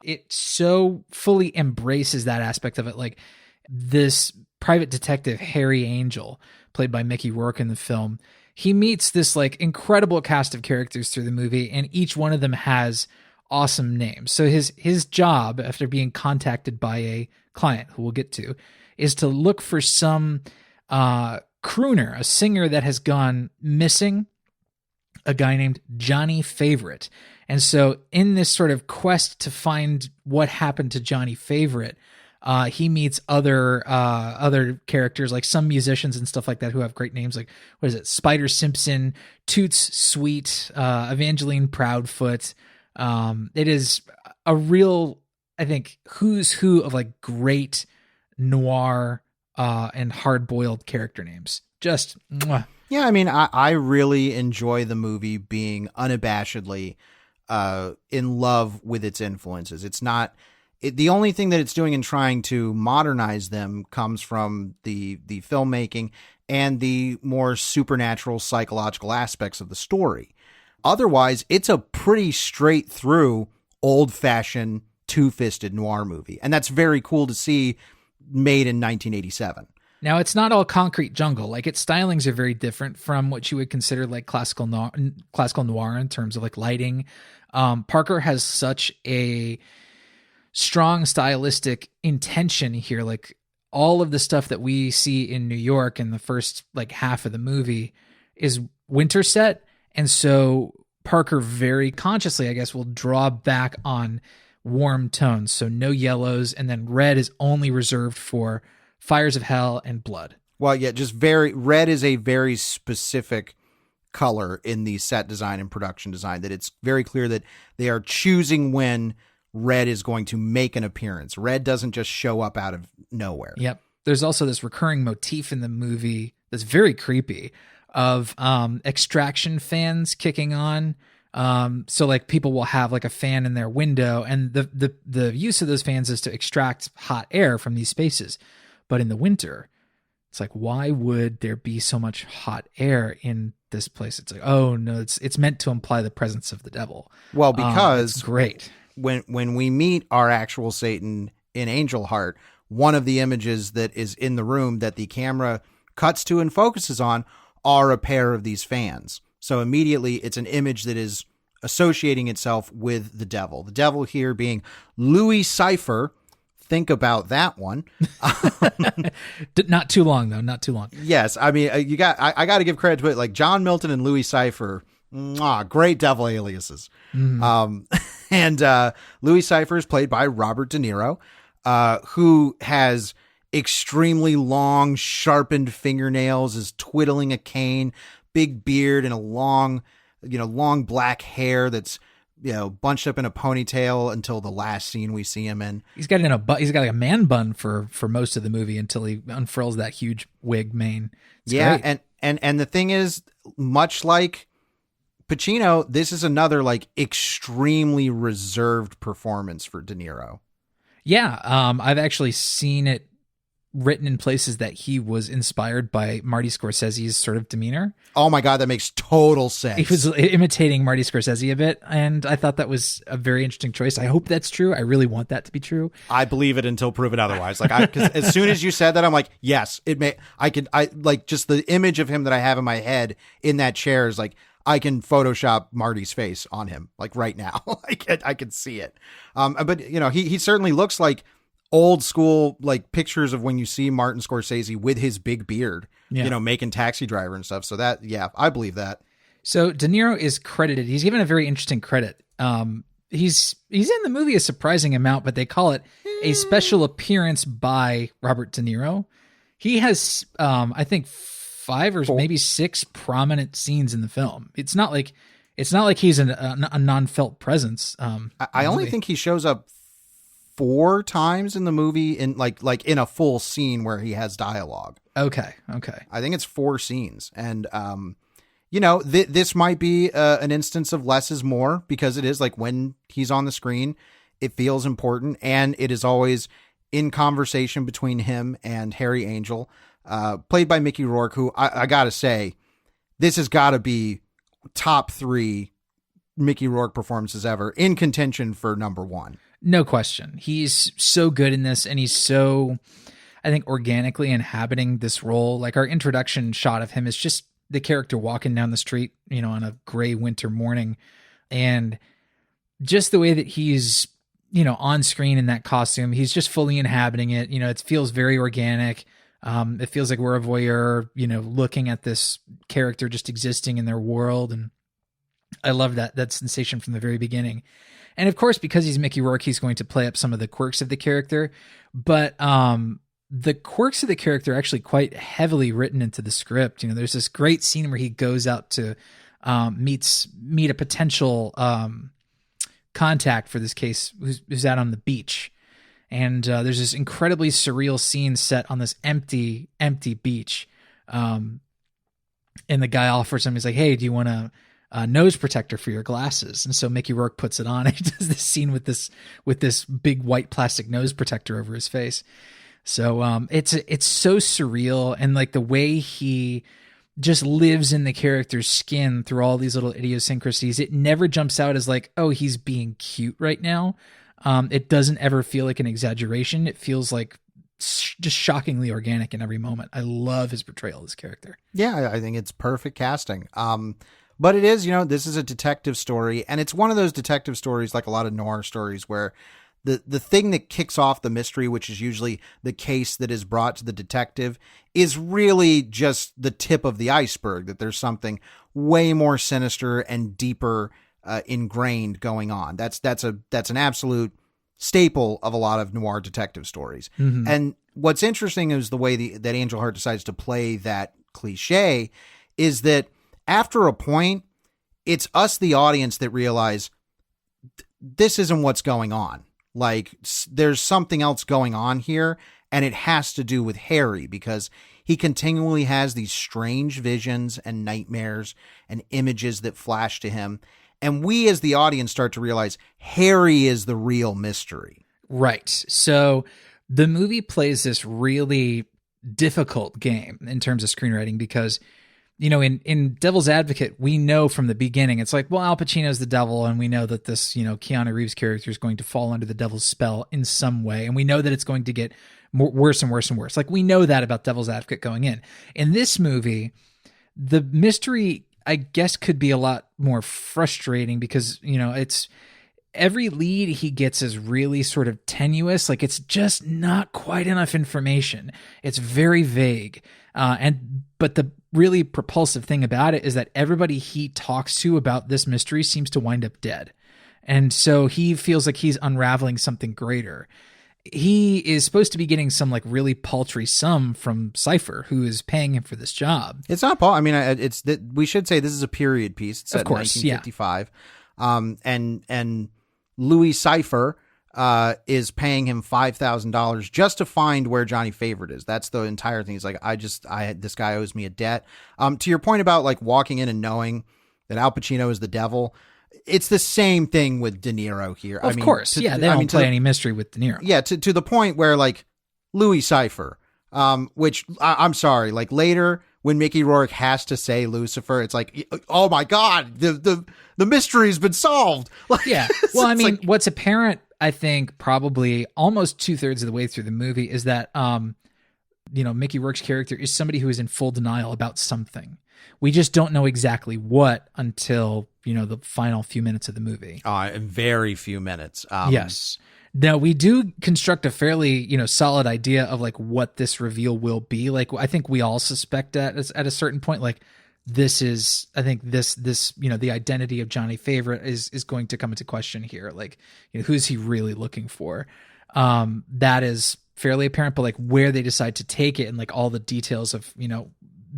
B: It so fully embraces that aspect of it. Like, this private detective, Harry Angel, played by Mickey Rourke in the film, he meets this like incredible cast of characters through the movie, and each one of them has awesome names. So his job, after being contacted by a client who we'll get to, is to look for some crooner, a singer that has gone missing, a guy named Johnny Favorite. And so in this sort of quest to find what happened to Johnny Favorite, he meets other characters, like some musicians and stuff like that, who have great names, like, what is it, Spider Simpson, Toots Sweet, Evangeline Proudfoot. It is a real, I think, who's who of like great noir and hard-boiled character names. Just mwah.
A: Yeah, I mean, I really enjoy the movie being unabashedly in love with its influences. It's not the only thing that it's doing in trying to modernize them comes from the filmmaking and the more supernatural psychological aspects of the story. Otherwise, it's a pretty straight through old-fashioned two-fisted noir movie, and that's very cool to see made in 1987.
B: Now, it's not all concrete jungle. Like, its stylings are very different from what you would consider like classical noir in terms of like lighting. Parker has such a strong stylistic intention here. Like, all of the stuff that we see in New York in the first like half of the movie is winter set. And so Parker very consciously, I guess, will draw back on warm tones. So no yellows, and then red is only reserved for Fires of Hell and blood.
A: Well, yeah, red is a very specific color in the set design and production design, that it's very clear that they are choosing when red is going to make an appearance. Red doesn't just show up out of nowhere.
B: Yep. There's also this recurring motif in the movie that's very creepy of extraction fans kicking on. So like people will have like a fan in their window, and the use of those fans is to extract hot air from these spaces. But in the winter, it's like, why would there be so much hot air in this place? It's like, oh no, it's meant to imply the presence of the devil.
A: Well, because
B: it's great.
A: When we meet our actual Satan in Angel Heart, one of the images that is in the room that the camera cuts to and focuses on are a pair of these fans. So immediately it's an image that is associating itself with the devil. The devil here being Louis Cypher. Think about that one.
B: Not too long though. Not too long.
A: Yes. I mean, I got to give credit to it. Like John Milton and Louis Cypher, great devil aliases.
B: Mm-hmm.
A: And Louis Cypher is played by Robert De Niro, who has extremely long, sharpened fingernails, is twiddling a cane, big beard and a long black hair that's, bunched up in a ponytail until the last scene we see him in.
B: He's got like a man bun for most of the movie until he unfurls that huge wig mane. It's great.
A: And the thing is, much like Pacino, this is another like extremely reserved performance for De Niro.
B: Yeah, I've actually seen it written in places that he was inspired by Marty Scorsese's sort of demeanor.
A: Oh my God, that makes total sense.
B: He was imitating Marty Scorsese a bit, and I thought that was a very interesting choice. I hope that's true. I really want that to be true.
A: I believe it until proven otherwise. Like, cause as soon as you said that, I'm like, yes, I like just the image of him that I have in my head in that chair is like, I can Photoshop Marty's face on him like right now. I can see it. But he certainly looks like old school, like pictures of when you see Martin Scorsese with his big beard, making Taxi Driver and stuff. So that, yeah, I believe that.
B: So De Niro is credited. He's given a very interesting credit. He's in the movie a surprising amount, but they call it a special appearance by Robert De Niro. He has, I think, 5 or maybe 6 prominent scenes in the film. It's not like he's a non-felt presence.
A: I only think he shows up 4 times in the movie in like in a full scene where he has dialogue.
B: Okay.
A: I think it's 4 scenes. And, this might be an instance of less is more, because it is like when he's on the screen, it feels important. And it is always in conversation between him and Harry Angel, played by Mickey Rourke, who I gotta say, this has gotta be top 3 Mickey Rourke performances ever, in contention for number 1.
B: No question. He's so good in this, and he's so, I think, organically inhabiting this role. Like, our introduction shot of him is just the character walking down the street, on a gray winter morning. And just the way that he's, on screen in that costume, he's just fully inhabiting it. It feels very organic. It feels like we're a voyeur, looking at this character just existing in their world. And I love that sensation from the very beginning. And of course, because he's Mickey Rourke, he's going to play up some of the quirks of the character. But the quirks of the character are actually quite heavily written into the script. There's this great scene where he goes out to meet a potential contact for this case who's out on the beach. And there's this incredibly surreal scene set on this empty beach. And the guy offers him, he's like, hey, do you want a nose protector for your glasses? And so Mickey Rourke puts it on. He does this scene with this big white plastic nose protector over his face. So it's so surreal, and like the way he just lives in the character's skin through all these little idiosyncrasies. It never jumps out as like, oh, he's being cute right now. It doesn't ever feel like an exaggeration. It feels like just shockingly organic in every moment. I love his portrayal of this character.
A: Yeah, I think it's perfect casting. But it is, this is a detective story, and it's one of those detective stories, like a lot of noir stories, where the thing that kicks off the mystery, which is usually the case that is brought to the detective, is really just the tip of the iceberg, that there's something way more sinister and deeper ingrained going on. That's an absolute staple of a lot of noir detective stories. Mm-hmm. And what's interesting is the way that Angel Heart decides to play that cliche is that after a point, it's us, the audience, that realize this isn't what's going on. Like, there's something else going on here, and it has to do with Harry, because he continually has these strange visions and nightmares and images that flash to him. And we as the audience start to realize Harry is the real mystery.
B: Right. So the movie plays this really difficult game in terms of screenwriting, because in Devil's Advocate, we know from the beginning, it's like, well, Al Pacino's the devil, and we know that this, Keanu Reeves character is going to fall under the devil's spell in some way, and we know that it's going to get worse and worse and worse. Like, we know that about Devil's Advocate going in. In this movie, the mystery, I guess, could be a lot more frustrating, because, it's every lead he gets is really sort of tenuous. Like, it's just not quite enough information. It's very vague. But the really propulsive thing about it is that everybody he talks to about this mystery seems to wind up dead. And so he feels like he's unraveling something greater. he is supposed to be getting some like really paltry sum from Cypher, who is paying him for this job.
A: It's not Paul. I mean, it's that we should say this is a period piece. It's set
B: Of course,
A: in 1955. And Louis Cypher is paying him $5,000 just to find where Johnny Favorite is. That's the entire thing. He's like, this guy owes me a debt. To your point about like walking in and knowing that Al Pacino is the devil, it's the same thing with De Niro here.
B: Of course. They don't play any mystery with De Niro.
A: Yeah. To the point where like Louis Cypher, which I'm sorry, like later when Mickey Rourke has to say Lucifer, it's like, oh my God, the mystery's been solved. Like,
B: yeah. Well, I mean,
A: like,
B: what's apparent, I think probably almost 2/3 of the way through the movie is that, Mickey Rourke's character is somebody who is in full denial about something. We just don't know exactly what until, the final few minutes of the movie.
A: In very few minutes.
B: Yes. Now we do construct a fairly, solid idea of like what this reveal will be. Like, I think we all suspect that at a certain point, like this, the identity of Johnny Favorite is going to come into question here. Like, who's he really looking for? That is fairly apparent, but like where they decide to take it and like all the details of,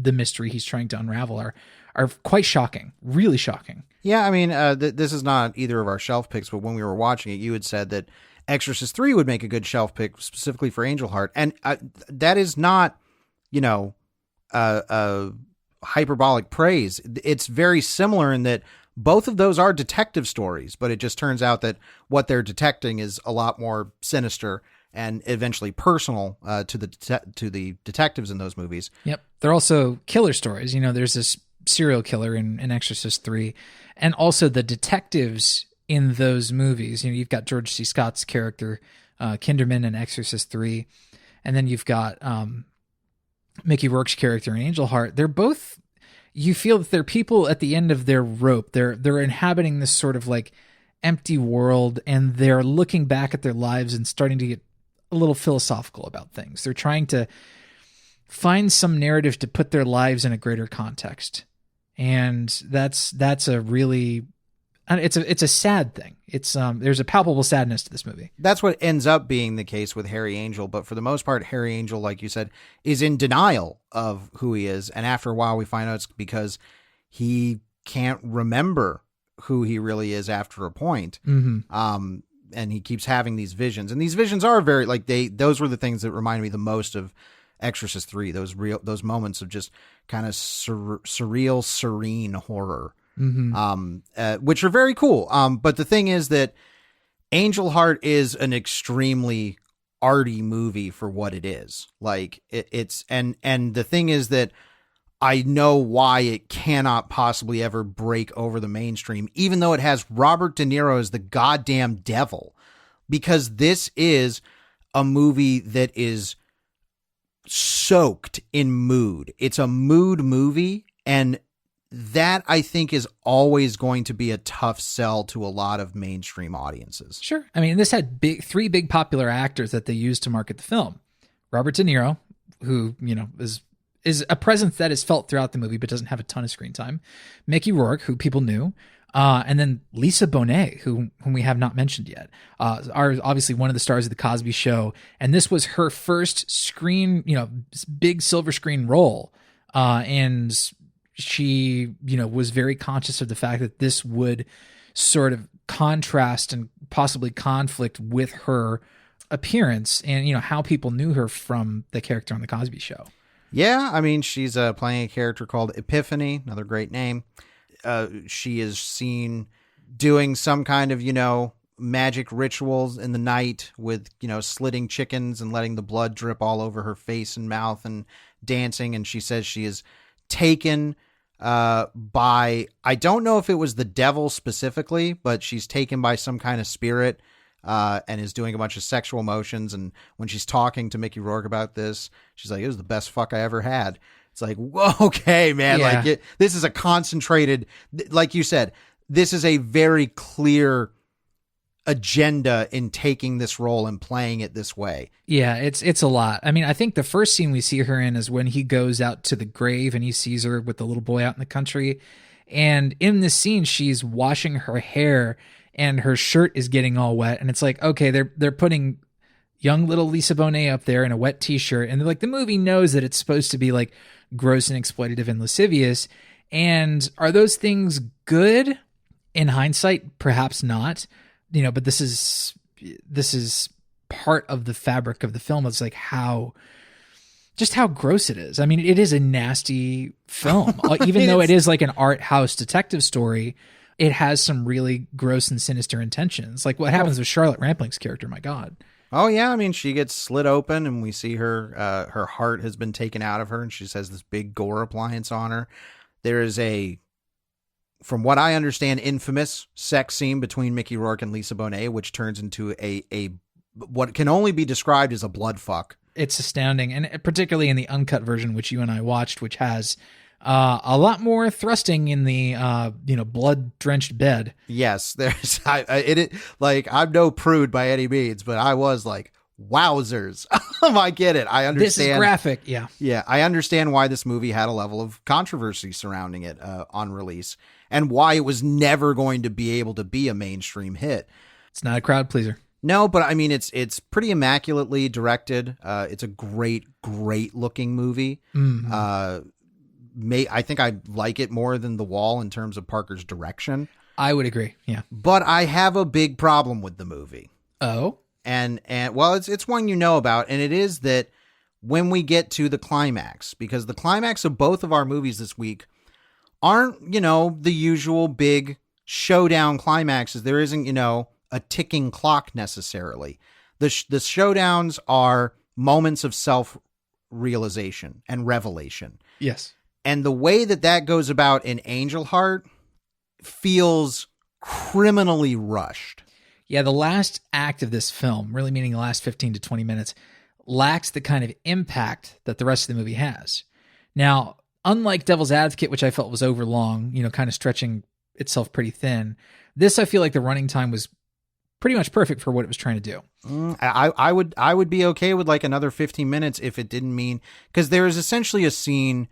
B: the mystery he's trying to unravel are quite shocking, really shocking.
A: Yeah. I mean, this is not either of our shelf picks, but when we were watching it, you had said that Exorcist 3 would make a good shelf pick specifically for Angel Heart. And that is not, hyperbolic praise. It's very similar in that both of those are detective stories, but it just turns out that what they're detecting is a lot more sinister and eventually personal to the detectives in those movies.
B: Yep. They're also killer stories. There's this serial killer in Exorcist 3, and also the detectives in those movies. You've got George C. Scott's character, Kinderman in Exorcist 3, and then you've got Mickey Rourke's character in Angel Heart. They're both, you feel that they're people at the end of their rope. They're inhabiting this sort of like empty world, and they're looking back at their lives and starting to get a little philosophical about things. They're trying to find some narrative to put their lives in a greater context. And that's a really, it's a sad thing. It's there's a palpable sadness to this movie.
A: That's what ends up being the case with Harry Angel. But for the most part, Harry Angel, like you said, is in denial of who he is. And after a while, we find out it's because he can't remember who he really is after a point.
B: Mm-hmm.
A: And he keeps having these visions, and these visions are very like those were the things that reminded me the most of Exorcist 3, those moments of just kind of surreal, serene horror, which are very cool. But the thing is that Angel Heart is an extremely arty movie for what it is. Like it's the thing is that I know why it cannot possibly ever break over the mainstream, even though it has Robert De Niro as the goddamn devil, because this is a movie that is soaked in mood. It's a mood movie, and that I think is always going to be a tough sell to a lot of mainstream audiences.
B: Sure. I mean, this had three big popular actors that they used to market the film. Robert De Niro, who, is a presence that is felt throughout the movie, but doesn't have a ton of screen time. Mickey Rourke, who people knew. And then Lisa Bonet, whom we have not mentioned yet, are obviously one of the stars of the Cosby Show. And this was her first screen, big silver screen role. And she, was very conscious of the fact that this would sort of contrast and possibly conflict with her appearance and, how people knew her from the character on the Cosby Show.
A: Yeah, I mean, she's playing a character called Epiphany, another great name. She is seen doing some kind of, magic rituals in the night with, slitting chickens and letting the blood drip all over her face and mouth and dancing. And she says she is taken by, I don't know if it was the devil specifically, but she's taken by some kind of spirit and is doing a bunch of sexual motions. And when she's talking to Mickey Rourke about this, she's like, it was the best fuck I ever had. It's like, whoa, okay, man.
B: Yeah.
A: Like this is a concentrated, like you said, this is a very clear agenda in taking this role and playing it this way.
B: Yeah, it's a lot. I mean, I think the first scene we see her in is when he goes out to the grave and he sees her with the little boy out in the country. And in this scene, she's washing her hair and her shirt is getting all wet. And it's like, okay, they're putting, young little Lisa Bonet up there in a wet t-shirt. And like the movie knows that it's supposed to be like gross and exploitative and lascivious. And are those things good? In hindsight, perhaps not, but this is part of the fabric of the film. It's like how gross it is. I mean, it is a nasty film. Even though it is like an art house detective story, it has some really gross and sinister intentions. Like what happens with Charlotte Rampling's character, my God.
A: Oh yeah, I mean, she gets slit open and we see her heart has been taken out of her and she has this big gore appliance on her. There is from what I understand, infamous sex scene between Mickey Rourke and Lisa Bonet, which turns into a what can only be described as a blood fuck.
B: It's astounding, and particularly in the uncut version, which you and I watched, which has a lot more thrusting in the blood drenched bed.
A: Yes, there's I'm no prude by any means, but I was like, wowzers. I get it. I understand.
B: This is graphic. Yeah.
A: Yeah. I understand why this movie had a level of controversy surrounding it on release and why it was never going to be able to be a mainstream hit.
B: It's not a crowd pleaser.
A: No, but I mean, it's pretty immaculately directed. It's a great looking movie.
B: Mm-hmm.
A: I think I like it more than The Wall in terms of Parker's direction.
B: I would agree. Yeah.
A: But I have a big problem with the movie.
B: Oh?
A: And well, it's one about, and it is that when we get to the climax, because the climax of both of our movies this week aren't, the usual big showdown climaxes. There isn't, a ticking clock necessarily. The showdowns are moments of self-realization and revelation.
B: Yes.
A: And the way that goes about in Angel Heart feels criminally rushed.
B: Yeah, the last act of this film, really meaning the last 15 to 20 minutes, lacks the kind of impact that the rest of the movie has. Now, unlike Devil's Advocate, which I felt was overlong, kind of stretching itself pretty thin, this I feel like the running time was pretty much perfect for what it was trying to do.
A: I would be okay with like another 15 minutes if it didn't mean, because there is essentially a scene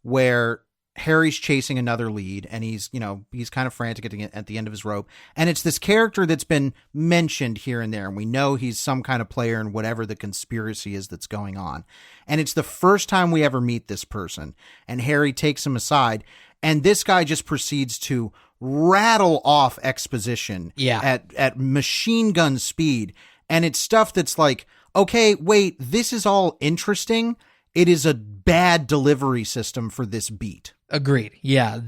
A: where Harry's chasing another lead and he's kind of frantic at the end of his rope. And it's this character that's been mentioned here and there. And we know he's some kind of player in whatever the conspiracy is that's going on. And it's the first time we ever meet this person. And Harry takes him aside. And this guy just proceeds to rattle off exposition at machine gun speed. And it's stuff that's like, okay, wait, this is all interesting. It is a bad delivery system for this beat.
B: Agreed. Yeah.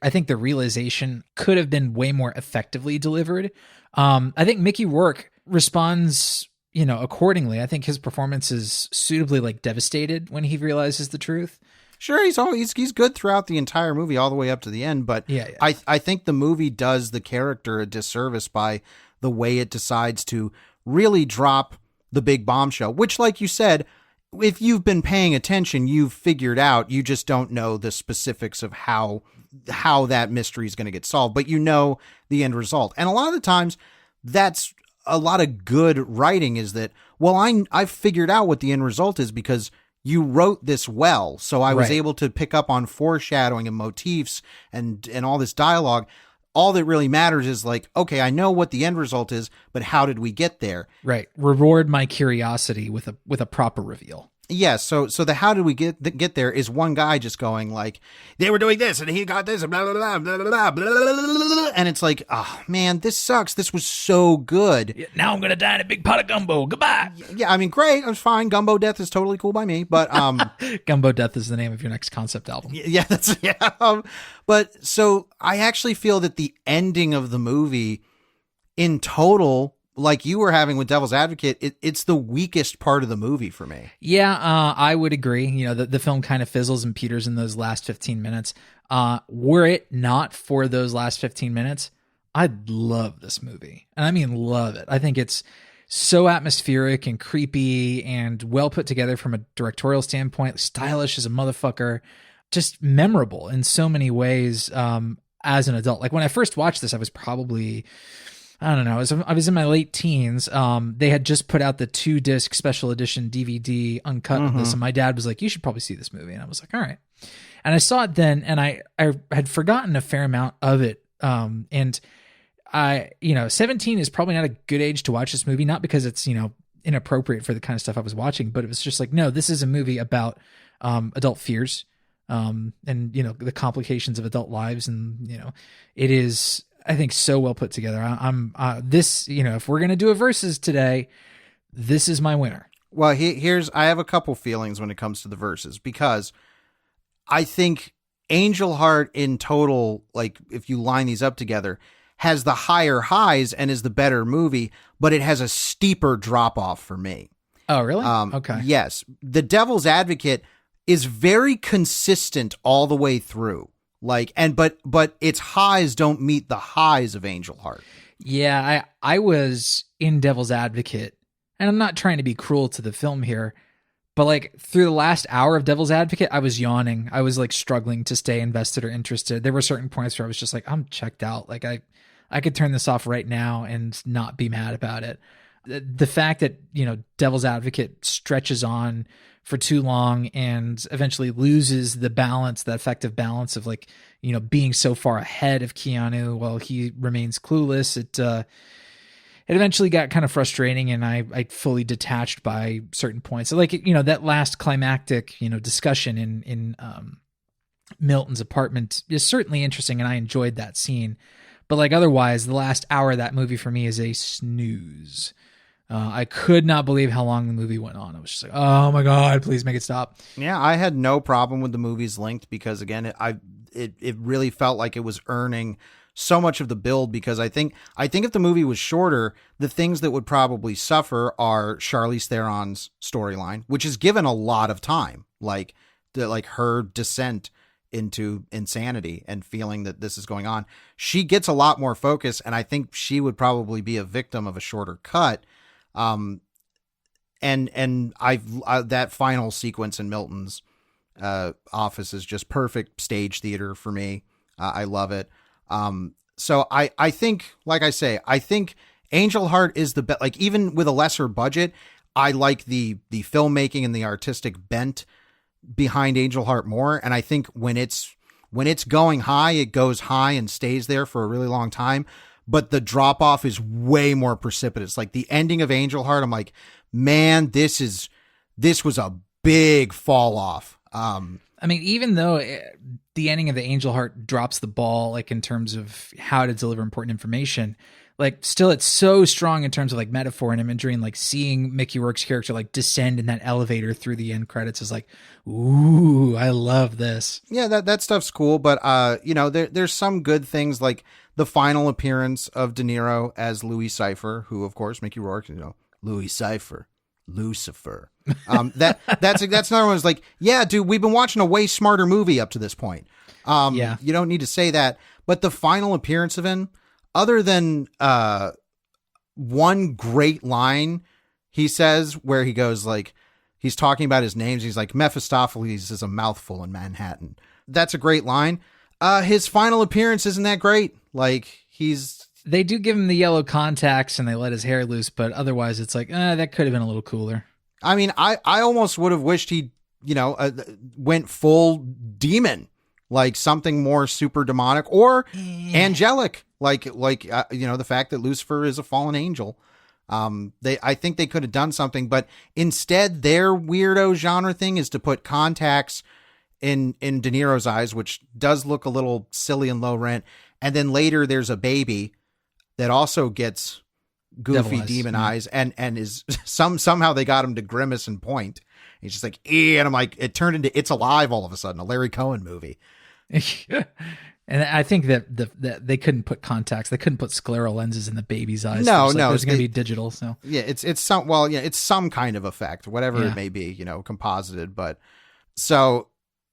B: I think the realization could have been way more effectively delivered. I think Mickey Rourke responds, accordingly. I think his performance is suitably like devastated when he realizes the truth.
A: Sure, he's good throughout the entire movie all the way up to the end, but
B: yeah.
A: I think the movie does the character a disservice by the way it decides to really drop the big bombshell, which, like you said, if you've been paying attention, you've figured out. You just don't know the specifics of how that mystery is going to get solved, but the end result. And a lot of the times, that's a lot of good writing is that, well, I've figured out what the end result is because you wrote this well, so I was able to pick up on foreshadowing and motifs and all this dialogue. All that really matters is like, okay, I know what the end result is, but how did we get there?
B: Right. Reward my curiosity with a proper reveal.
A: Yeah, so the how did we get there is one guy just going like, they were doing this and he got this and blah, blah, blah, blah, blah, blah, blah, and it's like, oh man, this sucks. This was so good.
B: Yeah, now I'm gonna die in a big pot of gumbo. Goodbye.
A: Yeah, I mean, great. I'm fine. Gumbo Death is totally cool by me, but
B: Gumbo Death is the name of your next concept album.
A: Yeah, but so I actually feel that the ending of the movie in total, like you were having with Devil's Advocate, it's the weakest part of the movie for me.
B: Yeah, I would agree. The film kind of fizzles and peters in those last 15 minutes. Were it not for those last 15 minutes, I'd love this movie. And I mean, love it. I think it's so atmospheric and creepy and well put together from a directorial standpoint, stylish as a motherfucker, just memorable in so many ways as an adult. Like when I first watched this, I was probably... I don't know. I was in my late teens. They had just put out the 2-disc special edition DVD uncut of this, and my dad was like, "You should probably see this movie." And I was like, "All right." And I saw it then, and I had forgotten a fair amount of it. And 17 is probably not a good age to watch this movie, not because it's inappropriate for the kind of stuff I was watching, but it was just like, no, this is a movie about adult fears, and the complications of adult lives, and it is, I think, so well put together. This, if we're gonna do a versus today, this is my winner.
A: Well, I have a couple feelings when it comes to the verses, because I think Angel Heart in total, like if you line these up together, has the higher highs and is the better movie, but it has a steeper drop off for me.
B: Oh, really? Okay.
A: Yes. The Devil's Advocate is very consistent all the way through. But its highs don't meet the highs of Angel Heart.
B: Yeah, I was in Devil's Advocate, and I'm not trying to be cruel to the film here, but like through the last hour of Devil's Advocate, I was yawning. I was like struggling to stay invested or interested. There were certain points where I was just like, I'm checked out. Like I could turn this off right now and not be mad about it. The fact that, Devil's Advocate stretches on for too long and eventually loses the balance, the effective balance of like, being so far ahead of Keanu while he remains clueless. It eventually got kind of frustrating, and I fully detached by certain points. So like, that last climactic, discussion in Milton's apartment is certainly interesting, and I enjoyed that scene. But like otherwise, the last hour of that movie for me is a snooze. I could not believe how long the movie went on. I was just like, oh my God, please make it stop.
A: Yeah, I had no problem with the movies linked, because again, it really felt like it was earning so much of the build, because I think if the movie was shorter, the things that would probably suffer are Charlize Theron's storyline, which is given a lot of time, like her descent into insanity and feeling that this is going on. She gets a lot more focus, and I think she would probably be a victim of a shorter cut. And that final sequence in Milton's office is just perfect stage theater for me. I love it. So I think, like I say, I think Angel Heart is the best. Like, even with a lesser budget, I like the filmmaking and the artistic bent behind Angel Heart more. And I think when it's going high, it goes high and stays there for a really long time. But the drop off is way more precipitous. Like the ending of Angel Heart, I'm like, man, this was a big fall off.
B: I mean, even though the ending of the Angel Heart drops the ball, like in terms of how to deliver important information, like still it's so strong in terms of like metaphor and imagery, and like seeing Mickey Rourke's character like descend in that elevator through the end credits is like, ooh, I love this.
A: Yeah, that stuff's cool. But, there's some good things, like the final appearance of De Niro as Louis Cypher, who, of course, Mickey Rourke, Louis Cypher, Lucifer. That's another one. Is like, yeah, dude, we've been watching a way smarter movie up to this point.
B: Yeah,
A: you don't need to say that. But the final appearance of him, other than one great line he says where he goes like, he's talking about his names. He's like, Mephistopheles is a mouthful in Manhattan. That's a great line. His final appearance isn't that great. Like, they
B: do give him the yellow contacts and they let his hair loose, but otherwise it's like, that could have been a little cooler.
A: I mean, I almost would have wished he, went full demon, like something more super demonic or angelic, like the fact that Lucifer is a fallen angel. I think they could have done something, but instead their weirdo genre thing is to put contacts in De Niro's eyes, which does look a little silly and low rent. And then later there's a baby that also gets goofy demon eyes and is somehow they got him to grimace and point. He's just like, and I'm like, it turned into It's Alive all of a sudden, a Larry Cohen movie.
B: And I think that they couldn't put contacts, they couldn't put scleral lenses in the baby's eyes.
A: No,
B: there's going to be digital. So
A: yeah, it's some kind of effect, whatever it may be, composited. But so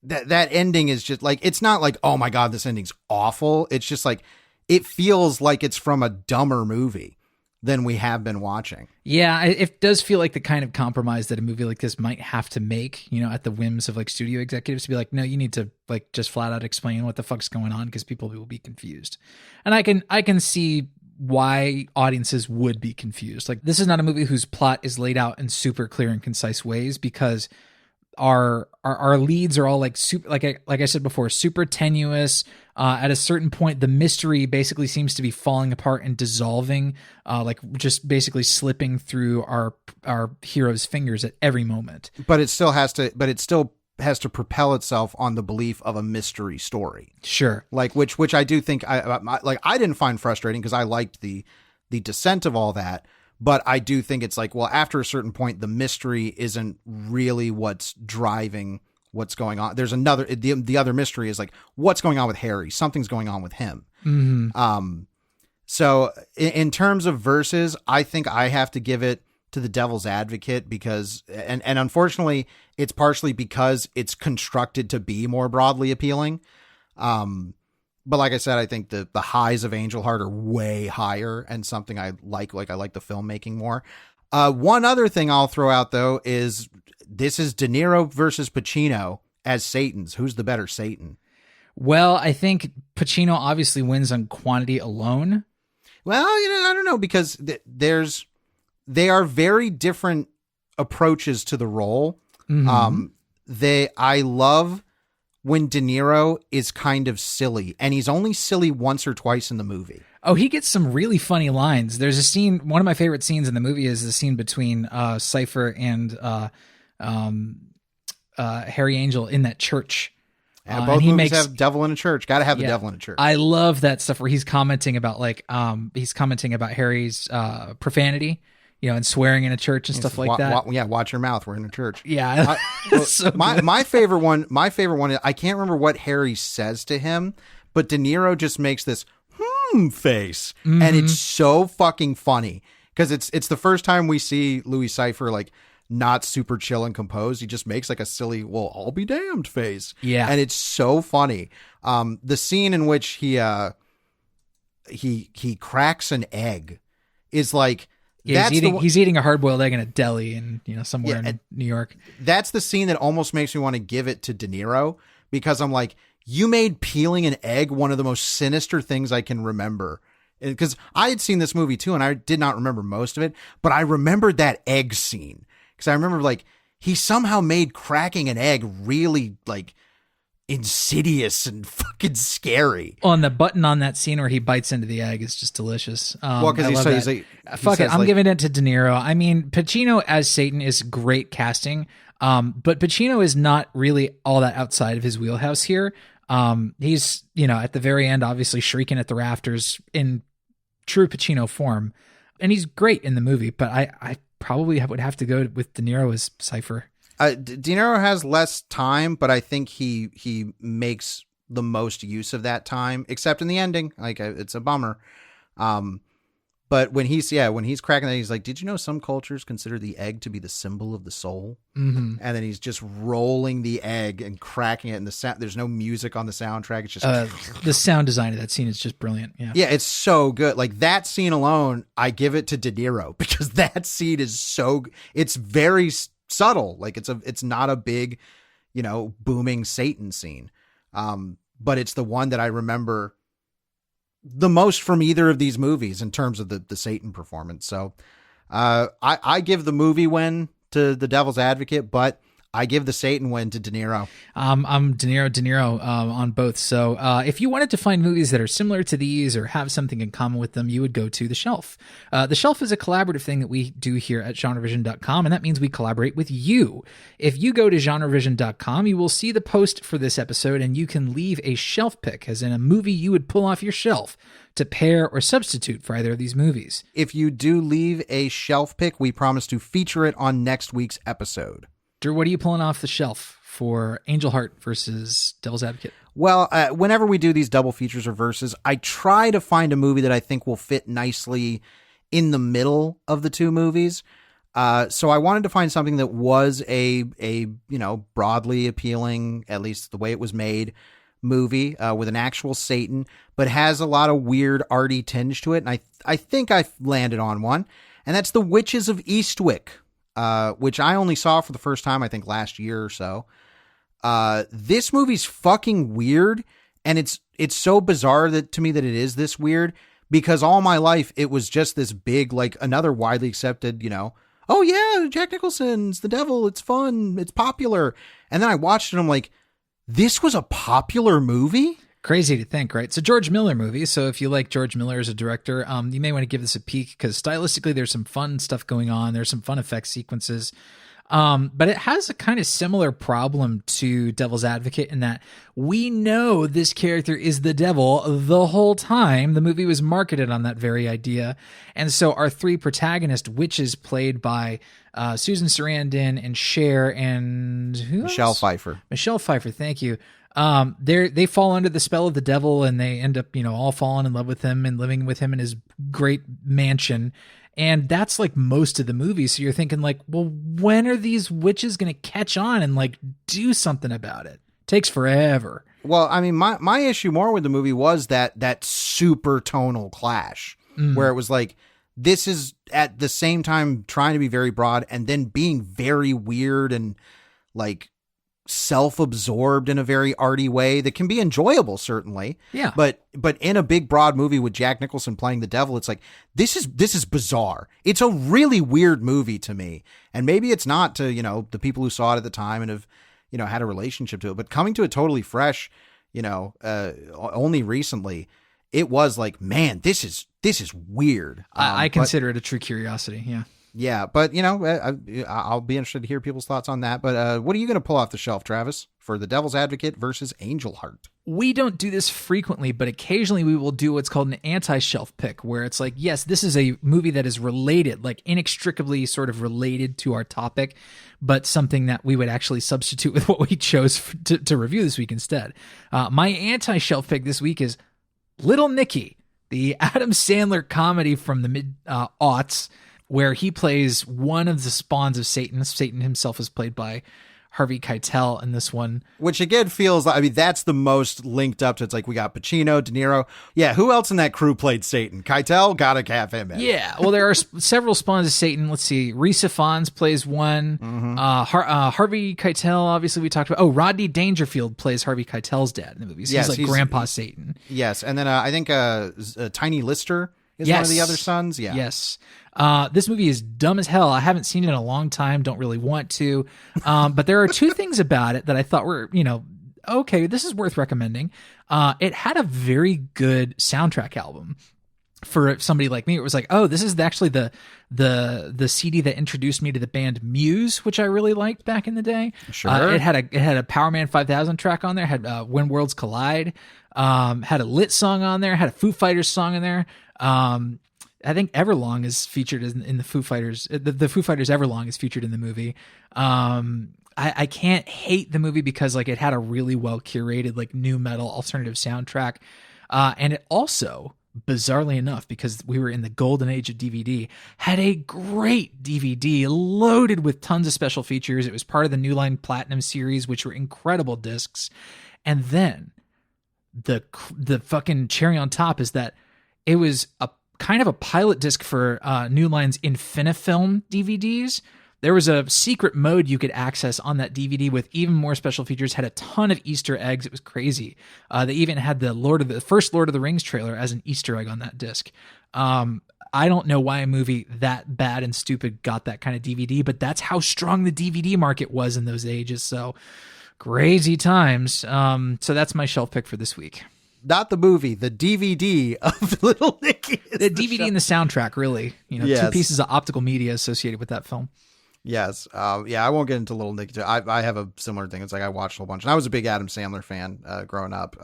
A: that ending is just like, it's not like, oh my God, this ending's awful. It's just like, it feels like it's from a dumber movie than we have been watching.
B: Yeah, it does feel like the kind of compromise that a movie like this might have to make, at the whims of like studio executives to be like, no, you need to like just flat out explain what the fuck's going on because people will be confused. And I can see why audiences would be confused. Like, this is not a movie whose plot is laid out in super clear and concise ways, because our leads are all like super, like I said before, super tenuous. At a certain point, the mystery basically seems to be falling apart and dissolving, like just basically slipping through our hero's fingers at every moment.
A: But it still has to propel itself on the belief of a mystery story.
B: Sure.
A: Like which I do think I didn't find frustrating because I liked the descent of all that. But I do think it's like, well, after a certain point, the mystery isn't really what's driving what's going on. There's the other mystery is like, what's going on with Harry? Something's going on with him.
B: Mm-hmm.
A: So in terms of verses, I think I have to give it to the Devil's Advocate because, and unfortunately, it's partially because it's constructed to be more broadly appealing. But like I said, I think the highs of Angel Heart are way higher and something I like I like the filmmaking more. One other thing I'll throw out though is this is De Niro versus Pacino as Satans. Who's the better Satan?
B: Well, I think Pacino obviously wins on quantity alone.
A: Well, I don't know because they are very different approaches to the role.
B: Mm-hmm.
A: I love when De Niro is kind of silly, and he's only silly once or twice in the movie.
B: Oh, he gets some really funny lines. There's a scene, one of my favorite scenes in the movie is the scene between Cypher and Harry Angel in that church.
A: Yeah, both movies have devil in a church. Got to have the devil in a church.
B: I love that stuff where he's commenting about Harry's profanity, and swearing in a church and stuff like that.
A: Watch your mouth. We're in a church.
B: Yeah. So
A: my favorite one is, I can't remember what Harry says to him, but De Niro just makes this face. Mm-hmm. And it's so fucking funny because it's the first time we see Louis Cypher like not super chill and composed. He just makes like a silly, well, I'll be damned face.
B: Yeah.
A: And it's so funny. The scene in which he cracks an egg is like,
B: yeah, he's eating a hard-boiled egg in a deli in somewhere in New York.
A: That's the scene that almost makes me want to give it to De Niro because I'm like, you made peeling an egg one of the most sinister things I can remember. Because I had seen this movie too, and I did not remember most of it, but I remembered that egg scene because I remember like he somehow made cracking an egg really like insidious and fucking scary.
B: Oh, and the button on that scene where he bites into the egg is just delicious.
A: Well, because
B: I'm giving it to De Niro. I mean, Pacino as Satan is great casting, but Pacino is not really all that outside of his wheelhouse here. He's at the very end, obviously shrieking at the rafters in true Pacino form, and he's great in the movie. But I probably would have to go with De Niro as Cypher.
A: De Niro has less time, but I think he makes the most use of that time, except in the ending. Like it's a bummer. But when he's cracking that, he's like, "Did you know some cultures consider the egg to be the symbol of the soul?"
B: Mm-hmm.
A: And then he's just rolling the egg and cracking it, and there's no music on the soundtrack. It's just
B: the sound design of that scene is just brilliant. Yeah,
A: it's so good. Like that scene alone, I give it to De Niro because that scene is it's very subtle. Like it's not a big, booming Satan scene. But it's the one that I remember the most from either of these movies in terms of the Satan performance. So, I give the movie win to The Devil's Advocate, but I give the Satan win to De Niro.
B: I'm De Niro on both. So if you wanted to find movies that are similar to these or have something in common with them, you would go to The Shelf. The Shelf is a collaborative thing that we do here at GenreVision.com, and that means we collaborate with you. If you go to GenreVision.com, you will see the post for this episode, and you can leave a shelf pick, as in a movie you would pull off your shelf to pair or substitute for either of these movies.
A: If you do leave a shelf pick, we promise to feature it on next week's episode.
B: Drew, what are you pulling off the shelf for Angel Heart versus Devil's Advocate?
A: Well, whenever we do these double features or verses, I try to find a movie that I think will fit nicely in the middle of the two movies. So I wanted to find something that was a broadly appealing, at least the way it was made, movie with an actual Satan, but has a lot of weird arty tinge to it. And I think I landed on one, and that's The Witches of Eastwick. Which I only saw for the first time, I think last year or so. This movie's fucking weird, and it's so bizarre to me that it is this weird, because all my life it was just this big, like another widely accepted, oh yeah, Jack Nicholson's the devil. It's fun. It's popular. And then I watched it. And I'm like, this was a popular movie?
B: Crazy to think, right? It's a George Miller movie, so if you like George Miller as a director, you may want to give this a peek because stylistically there's some fun stuff going on. There's some fun effect sequences. But it has a kind of similar problem to Devil's Advocate in that we know this character is the devil the whole time. The movie was marketed on that very idea. And so our three protagonist witches played by Susan Sarandon and Cher and who
A: Michelle
B: else?
A: Pfeiffer.
B: Michelle Pfeiffer, thank you. They fall under the spell of the devil and they end up, all falling in love with him and living with him in his great mansion. And that's like most of the movie. So you're thinking like, well, when are these witches going to catch on and like do something about it? Takes forever.
A: Well, I mean, my issue more with the movie was that super tonal clash where it was like, this is at the same time trying to be very broad and then being very weird and like self-absorbed in a very arty way that can be enjoyable, certainly.
B: Yeah.
A: But in a big broad movie with Jack Nicholson playing the devil, it's like, this is bizarre. It's a really weird movie to me. And maybe it's not to, the people who saw it at the time and have, had a relationship to it, but coming to it totally fresh, only recently, it was like, man, this is weird.
B: I consider it a true curiosity. Yeah.
A: Yeah, but I'll be interested to hear people's thoughts on that. But what are you going to pull off the shelf, Travis, for The Devil's Advocate versus Angel Heart?
B: We don't do this frequently, but occasionally we will do what's called an anti-shelf pick, where it's like, yes, this is a movie that is related, like inextricably sort of related to our topic, but something that we would actually substitute with what we chose to review this week instead. My anti-shelf pick this week is Little Nicky, the Adam Sandler comedy from the mid-aughts, where he plays one of the spawns of Satan. Satan himself is played by Harvey Keitel in this one.
A: Which again feels like, I mean, that's the most linked up to, it's like we got Pacino, De Niro. Yeah, who else in that crew played Satan? Keitel? Gotta have him in.
B: Yeah, well, there are several spawns of Satan. Let's see. Risa Fons plays one. Harvey Keitel, obviously we talked about. Oh, Rodney Dangerfield plays Harvey Keitel's dad in the movie. So
A: yes,
B: he's like Grandpa Satan.
A: Yes, and then I think Tiny Lister is one of the other sons. Yeah.
B: Yes. This movie is dumb as hell. I haven't seen it in a long time. Don't really want to. But there are two things about it that I thought were, okay, this is worth recommending. It had a very good soundtrack album. For somebody like me, it was like, oh, this is actually the CD that introduced me to the band Muse, which I really liked back in the day.
A: Sure.
B: It had a Power Man 5000 track on there. Had When Worlds Collide. Had a Lit song on there. Had a Foo Fighters song in there. I think Everlong is featured in the Foo Fighters. The Foo Fighters Everlong is featured in the movie. I can't hate the movie because like it had a really well curated like new metal alternative soundtrack, and it also, bizarrely enough, because we were in the golden age of DVD, had a great DVD loaded with tons of special features. It was part of the New Line Platinum series, which were incredible discs. And then the fucking cherry on top is that it was a kind of a pilot disc for New Line's Infinifilm DVDs. There was a secret mode you could access on that DVD with even more special features, had a ton of Easter eggs. It was crazy. They even had the first Lord of the Rings trailer as an Easter egg on that disc. I don't know why a movie that bad and stupid got that kind of DVD, but that's how strong the DVD market was in those ages. So crazy times. So that's my shelf pick for this week.
A: Not the movie, the DVD of Little Nicky.
B: The DVD and the soundtrack, really.
A: Yes.
B: Two pieces of optical media associated with that film.
A: Yes. I won't get into Little Nicky. I have a similar thing. It's like I watched a whole bunch. And I was a big Adam Sandler fan growing up.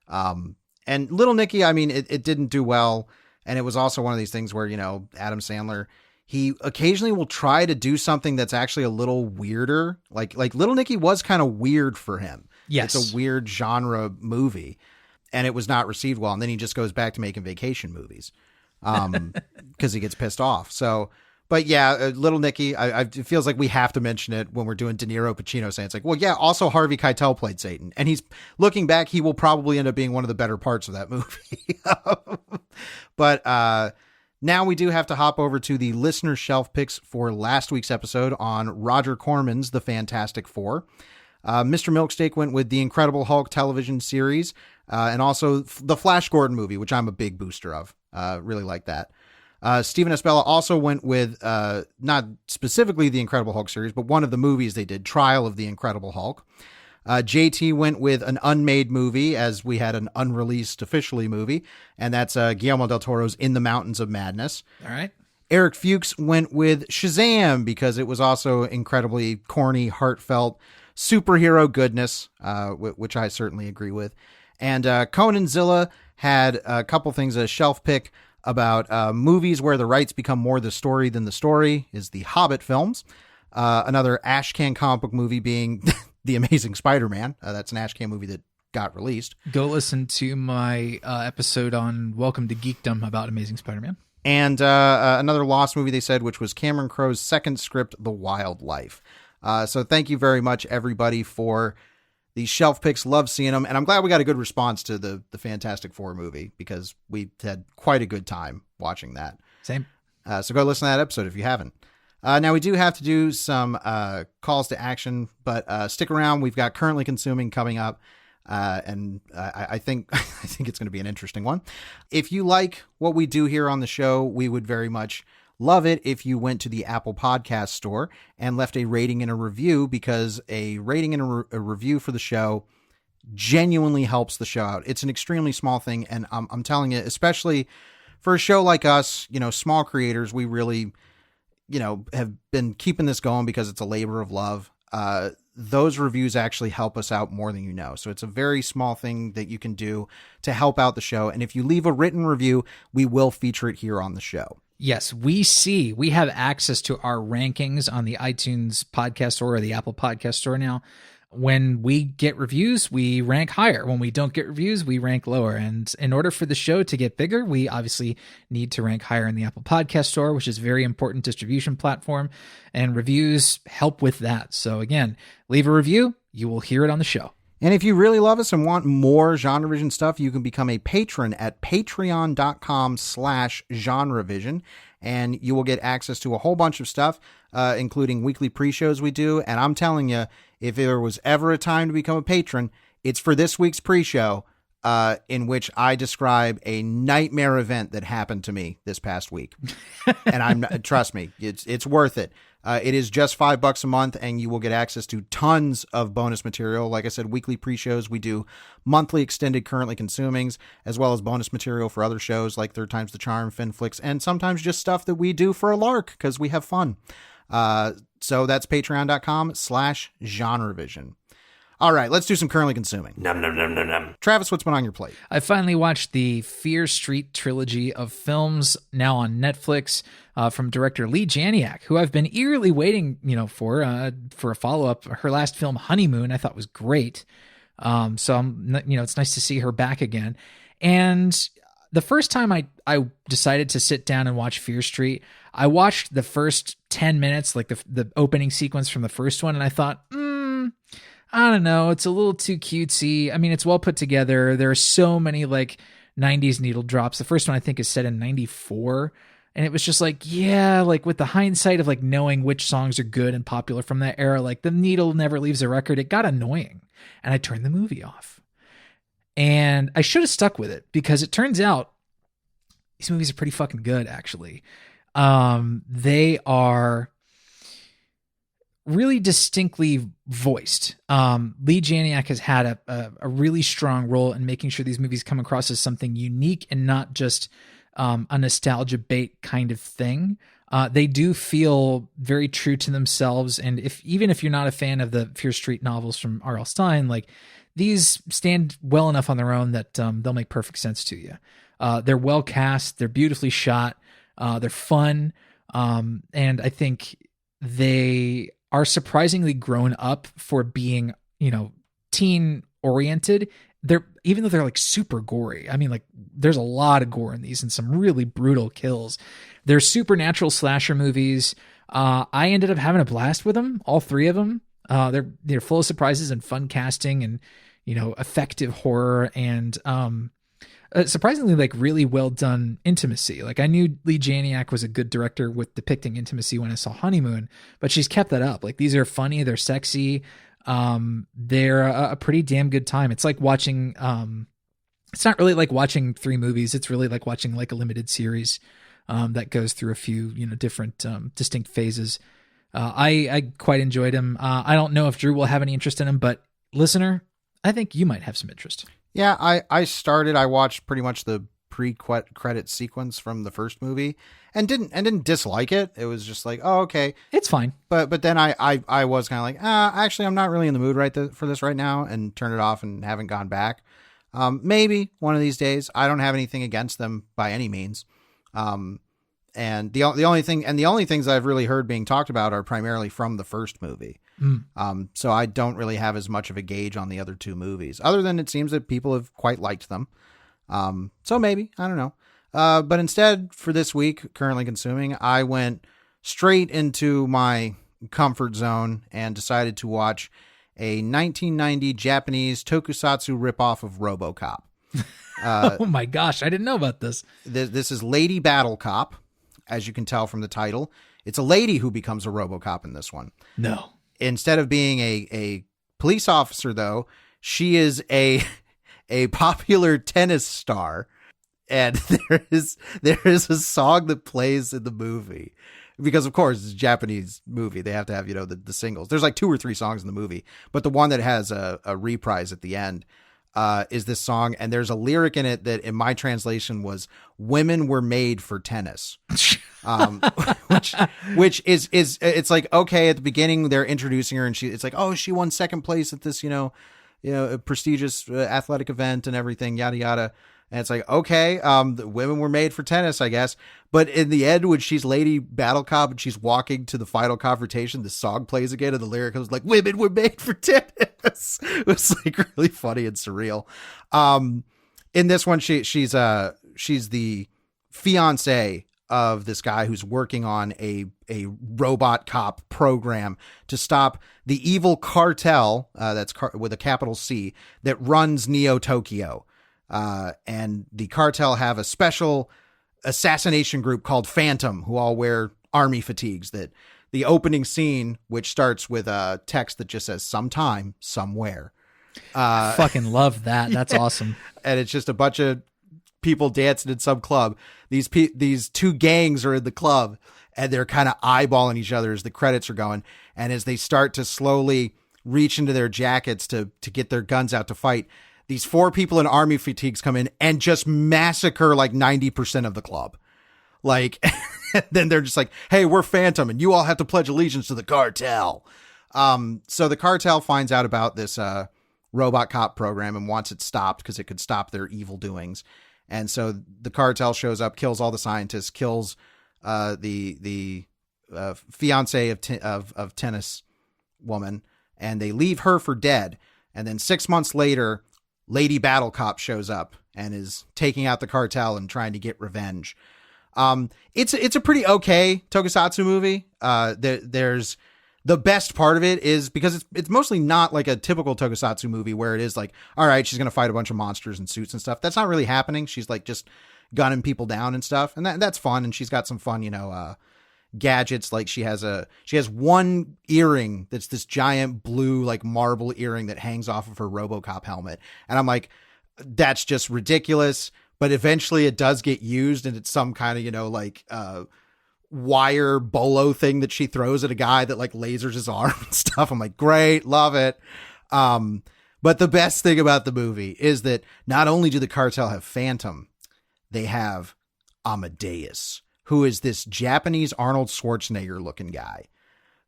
A: And Little Nicky, I mean, it didn't do well. And it was also one of these things where, Adam Sandler, he occasionally will try to do something that's actually a little weirder. Like Little Nicky was kind of weird for him.
B: Yes.
A: It's a weird genre movie. And it was not received well. And then he just goes back to making vacation movies because he gets pissed off. So, but yeah, Little Nicky, it feels like we have to mention it when we're doing De Niro, Pacino, saying it's like, well, yeah, also Harvey Keitel played Satan. And he's looking back, he will probably end up being one of the better parts of that movie. But now we do have to hop over to the listener shelf picks for last week's episode on Roger Corman's The Fantastic Four. Mr. Milksteak went with the Incredible Hulk television series, and also the Flash Gordon movie, which I'm a big booster of. Really like that. Steven Espella also went with not specifically the Incredible Hulk series, but one of the movies they did, Trial of the Incredible Hulk. JT went with an unmade movie, as we had an unreleased officially movie, and that's Guillermo del Toro's In the Mountains of Madness.
B: All right.
A: Eric Fuchs went with Shazam because it was also incredibly corny, heartfelt superhero goodness, which I certainly agree with. And Conan Zilla had a couple things, a shelf pick about movies where the rights become more the story than the story is the Hobbit films. Another Ashcan comic book movie being The Amazing Spider-Man. That's an Ashcan movie that got released.
B: Go listen to my episode on Welcome to Geekdom about Amazing Spider-Man.
A: And another Lost movie, they said, which was Cameron Crowe's second script, The Wildlife. So thank you very much, everybody, for these shelf picks. Love seeing them. And I'm glad we got a good response to the Fantastic Four movie, because we had quite a good time watching that.
B: Same.
A: So go listen to that episode if you haven't. Now, we do have to do some calls to action, but stick around. We've got Currently Consuming coming up. And I think it's going to be an interesting one. If you like what we do here on the show, we would very much love it if you went to the Apple Podcast Store and left a rating and a review, because a rating and a review for the show genuinely helps the show out. It's an extremely small thing, and I'm telling you, especially for a show like us, small creators, we really, have been keeping this going because it's a labor of love. Those reviews actually help us out more than you know. So it's a very small thing that you can do to help out the show. And if you leave a written review, we will feature it here on the show.
B: Yes, we have access to our rankings on the iTunes podcast store or the Apple podcast store now. When we get reviews, we rank higher. When we don't get reviews, we rank lower. And in order for the show to get bigger, we obviously need to rank higher in the Apple Podcast Store, which is a very important distribution platform. And reviews help with that. So again, leave a review. You will hear it on the show.
A: And if you really love us and want more GenreVision stuff, you can become a patron at patreon.com/GenreVision. And you will get access to a whole bunch of stuff, including weekly pre-shows we do. And I'm telling you, if there was ever a time to become a patron, it's for this week's pre-show, in which I describe a nightmare event that happened to me this past week. And trust me, it's worth it. It is just $5 a month, and you will get access to tons of bonus material. Like I said, weekly pre-shows. We do monthly extended Currently Consumings, as well as bonus material for other shows like Third Time's the Charm, FinFlix, and sometimes just stuff that we do for a lark because we have fun. So that's patreon.com/GenreVision. All right, let's do some Currently Consuming.
C: Nom, nom, nom, nom, nom.
A: Travis, what's been on your plate?
B: I finally watched the Fear Street trilogy of films, now on Netflix, from director Lee Janiak, who I've been eagerly waiting, for a follow-up. Her last film, Honeymoon, I thought was great. So it's nice to see her back again. And the first time I decided to sit down and watch Fear Street, I watched the first 10 minutes, like the opening sequence from the first one, and I thought, I don't know, it's a little too cutesy. I mean, it's well put together. There are so many 90s needle drops. The first one I think is set in 94. And it was just with the hindsight of knowing which songs are good and popular from that era, the needle never leaves a record. It got annoying. And I turned the movie off. And I should have stuck with it, because it turns out these movies are pretty fucking good, actually. They are really distinctly voiced. Lee Janiak has had a really strong role in making sure these movies come across as something unique and not just a nostalgia bait kind of thing. They do feel very true to themselves, and even if you're not a fan of the Fear Street novels from R.L. Stine, these stand well enough on their own that they'll make perfect sense to you. They're well cast, they're beautifully shot, they're fun, and I think they are surprisingly grown up for being, teen oriented. Even though they're super gory. I mean, there's a lot of gore in these and some really brutal kills. They're supernatural slasher movies. I ended up having a blast with them, all three of them. They're full of surprises and fun casting and, effective horror and surprisingly really well done intimacy. I knew Lee Janiak was a good director with depicting intimacy when I saw Honeymoon, but she's kept that up. These are funny, they're sexy, they're a pretty damn good time. It's like watching it's not really like watching three movies, it's really like watching a limited series. that goes through a few, different distinct phases. I quite enjoyed him. I don't know if Drew will have any interest in him, but listener, I think you might have some interest.
A: Yeah, I watched pretty much the pre-credit sequence from the first movie and didn't dislike it. It was just like, oh, okay,
B: it's fine.
A: But then I was kind of like, actually, I'm not really in the mood for this right now, and turned it off and haven't gone back. Maybe one of these days. I don't have anything against them by any means. And the only things I've really heard being talked about are primarily from the first movie. So I don't really have as much of a gauge on the other two movies, other than it seems that people have quite liked them. So maybe, I don't know. But instead, for this week, currently consuming, I went straight into my comfort zone and decided to watch a 1990 Japanese tokusatsu ripoff of RoboCop.
B: Oh my gosh, I didn't know about this.
A: This is Lady Battle Cop, as you can tell from the title. It's a lady who becomes a RoboCop in this one.
B: No.
A: Instead of being a police officer, though, she is a popular tennis star. And there is a song that plays in the movie because, of course, it's a Japanese movie. They have to have, the singles. There's like 2 or 3 songs in the movie, but the one that has a reprise at the end is this song. And there's a lyric in it that in my translation was "Women were made for tennis." Which is it's like, okay, at the beginning they're introducing her and it's like, oh, she won second place at this, a prestigious athletic event and everything, yada, yada. And it's like, okay, the women were made for tennis, I guess. But in the end, when she's Lady Battle Cop and she's walking to the final confrontation, the song plays again and the lyric was like, "Women were made for tennis." It was like really funny and surreal. In this one, she's the fiance of this guy who's working on a robot cop program to stop the evil cartel, with a capital C, that runs Neo Tokyo. And the cartel have a special assassination group called Phantom, who all wear army fatigues. That the opening scene, which starts with a text that just says "sometime, somewhere."
B: I fucking love that. That's awesome.
A: And it's just a bunch of people dancing in some club. These 2 gangs are in the club and they're kind of eyeballing each other as the credits are going. And as they start to slowly reach into their jackets to get their guns out to fight, these 4 people in army fatigues come in and just massacre like 90% of the club. Like, then they're just like, "Hey, we're Phantom and you all have to pledge allegiance to the cartel." So the cartel finds out about this, robot cop program and wants it stopped because it could stop their evil doings. And so the cartel shows up, kills all the scientists, kills, the fiance of tennis woman, and they leave her for dead. And then 6 months later, Lady Battle Cop shows up and is taking out the cartel and trying to get revenge. It's a pretty okay tokusatsu movie. There's the best part of it is because it's mostly not like a typical tokusatsu movie where it is like, all right, she's going to fight a bunch of monsters in suits and stuff. That's not really happening. She's like just gunning people down and stuff. And that's fun. And she's got some fun, gadgets. Like she has one earring that's this giant blue, like marble earring that hangs off of her RoboCop helmet. And I'm like, that's just ridiculous. But eventually it does get used and it's some kind of, wire bolo thing that she throws at a guy that like lasers his arm and stuff. I'm like, great, love it. But the best thing about the movie is that not only do the cartel have Phantom, they have Amadeus, who is this Japanese Arnold Schwarzenegger looking guy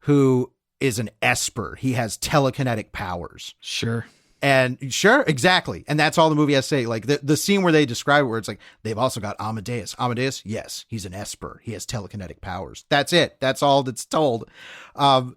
A: who is an Esper. He has telekinetic powers.
B: Sure.
A: And sure, exactly. And that's all the movie has to say. Like the scene where they describe it, where it's like, they've also got Amadeus. Amadeus, yes, he's an Esper. He has telekinetic powers. That's it. That's all that's told.
B: Did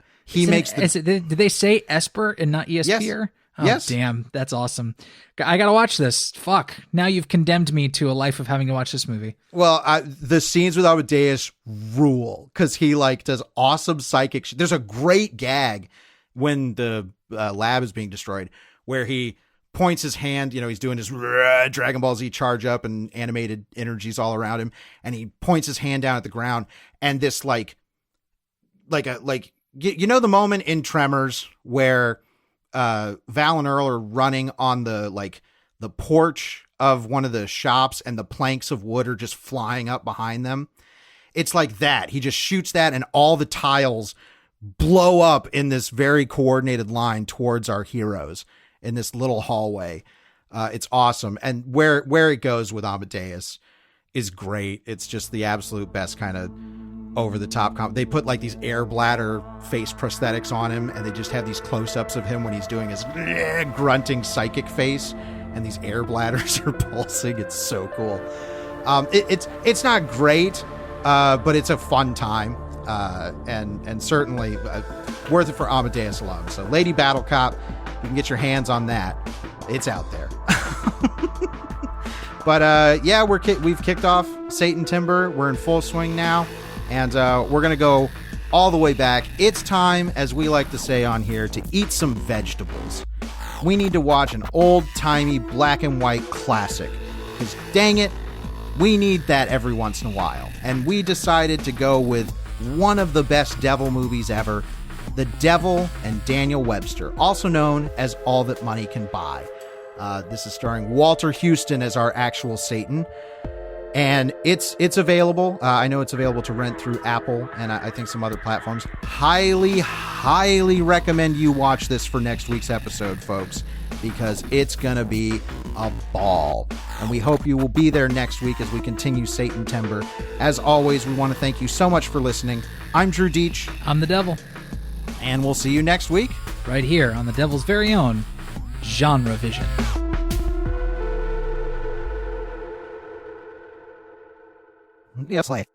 B: they say Esper and not ESPer?
A: Yes.
B: Oh,
A: yes.
B: Damn, that's awesome. I gotta watch this. Fuck. Now you've condemned me to a life of having to watch this movie.
A: Well, the scenes with Amadeus rule because he like does awesome psychic. There's a great gag when the lab is being destroyed, where he points his hand, he's doing his Dragon Ball Z charge up and animated energies all around him. And he points his hand down at the ground and this the moment in Tremors where Val and Earl are running on the porch of one of the shops and the planks of wood are just flying up behind them. it's like that. He just shoots that and all the tiles blow up in this very coordinated line towards our heroes in this little hallway. It's awesome. And where it goes with Amadeus is great. It's just the absolute best kind of over the top. They put like these air bladder face prosthetics on him, and they just have these close-ups of him when he's doing his grunting psychic face, and these air bladders are pulsing. It's so cool. It's not great, but it's a fun time, and certainly worth it for Amadeus alone. So Lady Battle Cop, you can get your hands on that. It's out there. But yeah, we've kicked off Satan Timber. We're in full swing now. And we're going to go all the way back. It's time, as we like to say on here, to eat some vegetables. We need to watch an old-timey black and white classic. Because dang it, we need that every once in a while. And we decided to go with one of the best devil movies ever, The Devil and Daniel Webster, also known as All That Money Can Buy. This is starring Walter Houston as our actual Satan. And it's available. I know it's available to rent through Apple and I think some other platforms. Highly, highly recommend you watch this for next week's episode, folks, because it's going to be a ball. And we hope you will be there next week as we continue Satan Timber. As always, we want to thank you so much for listening. I'm Drew Deitch.
B: I'm the Devil.
A: And we'll see you next week.
B: Right here on the Devil's very own GenreVision.
A: Yes, like.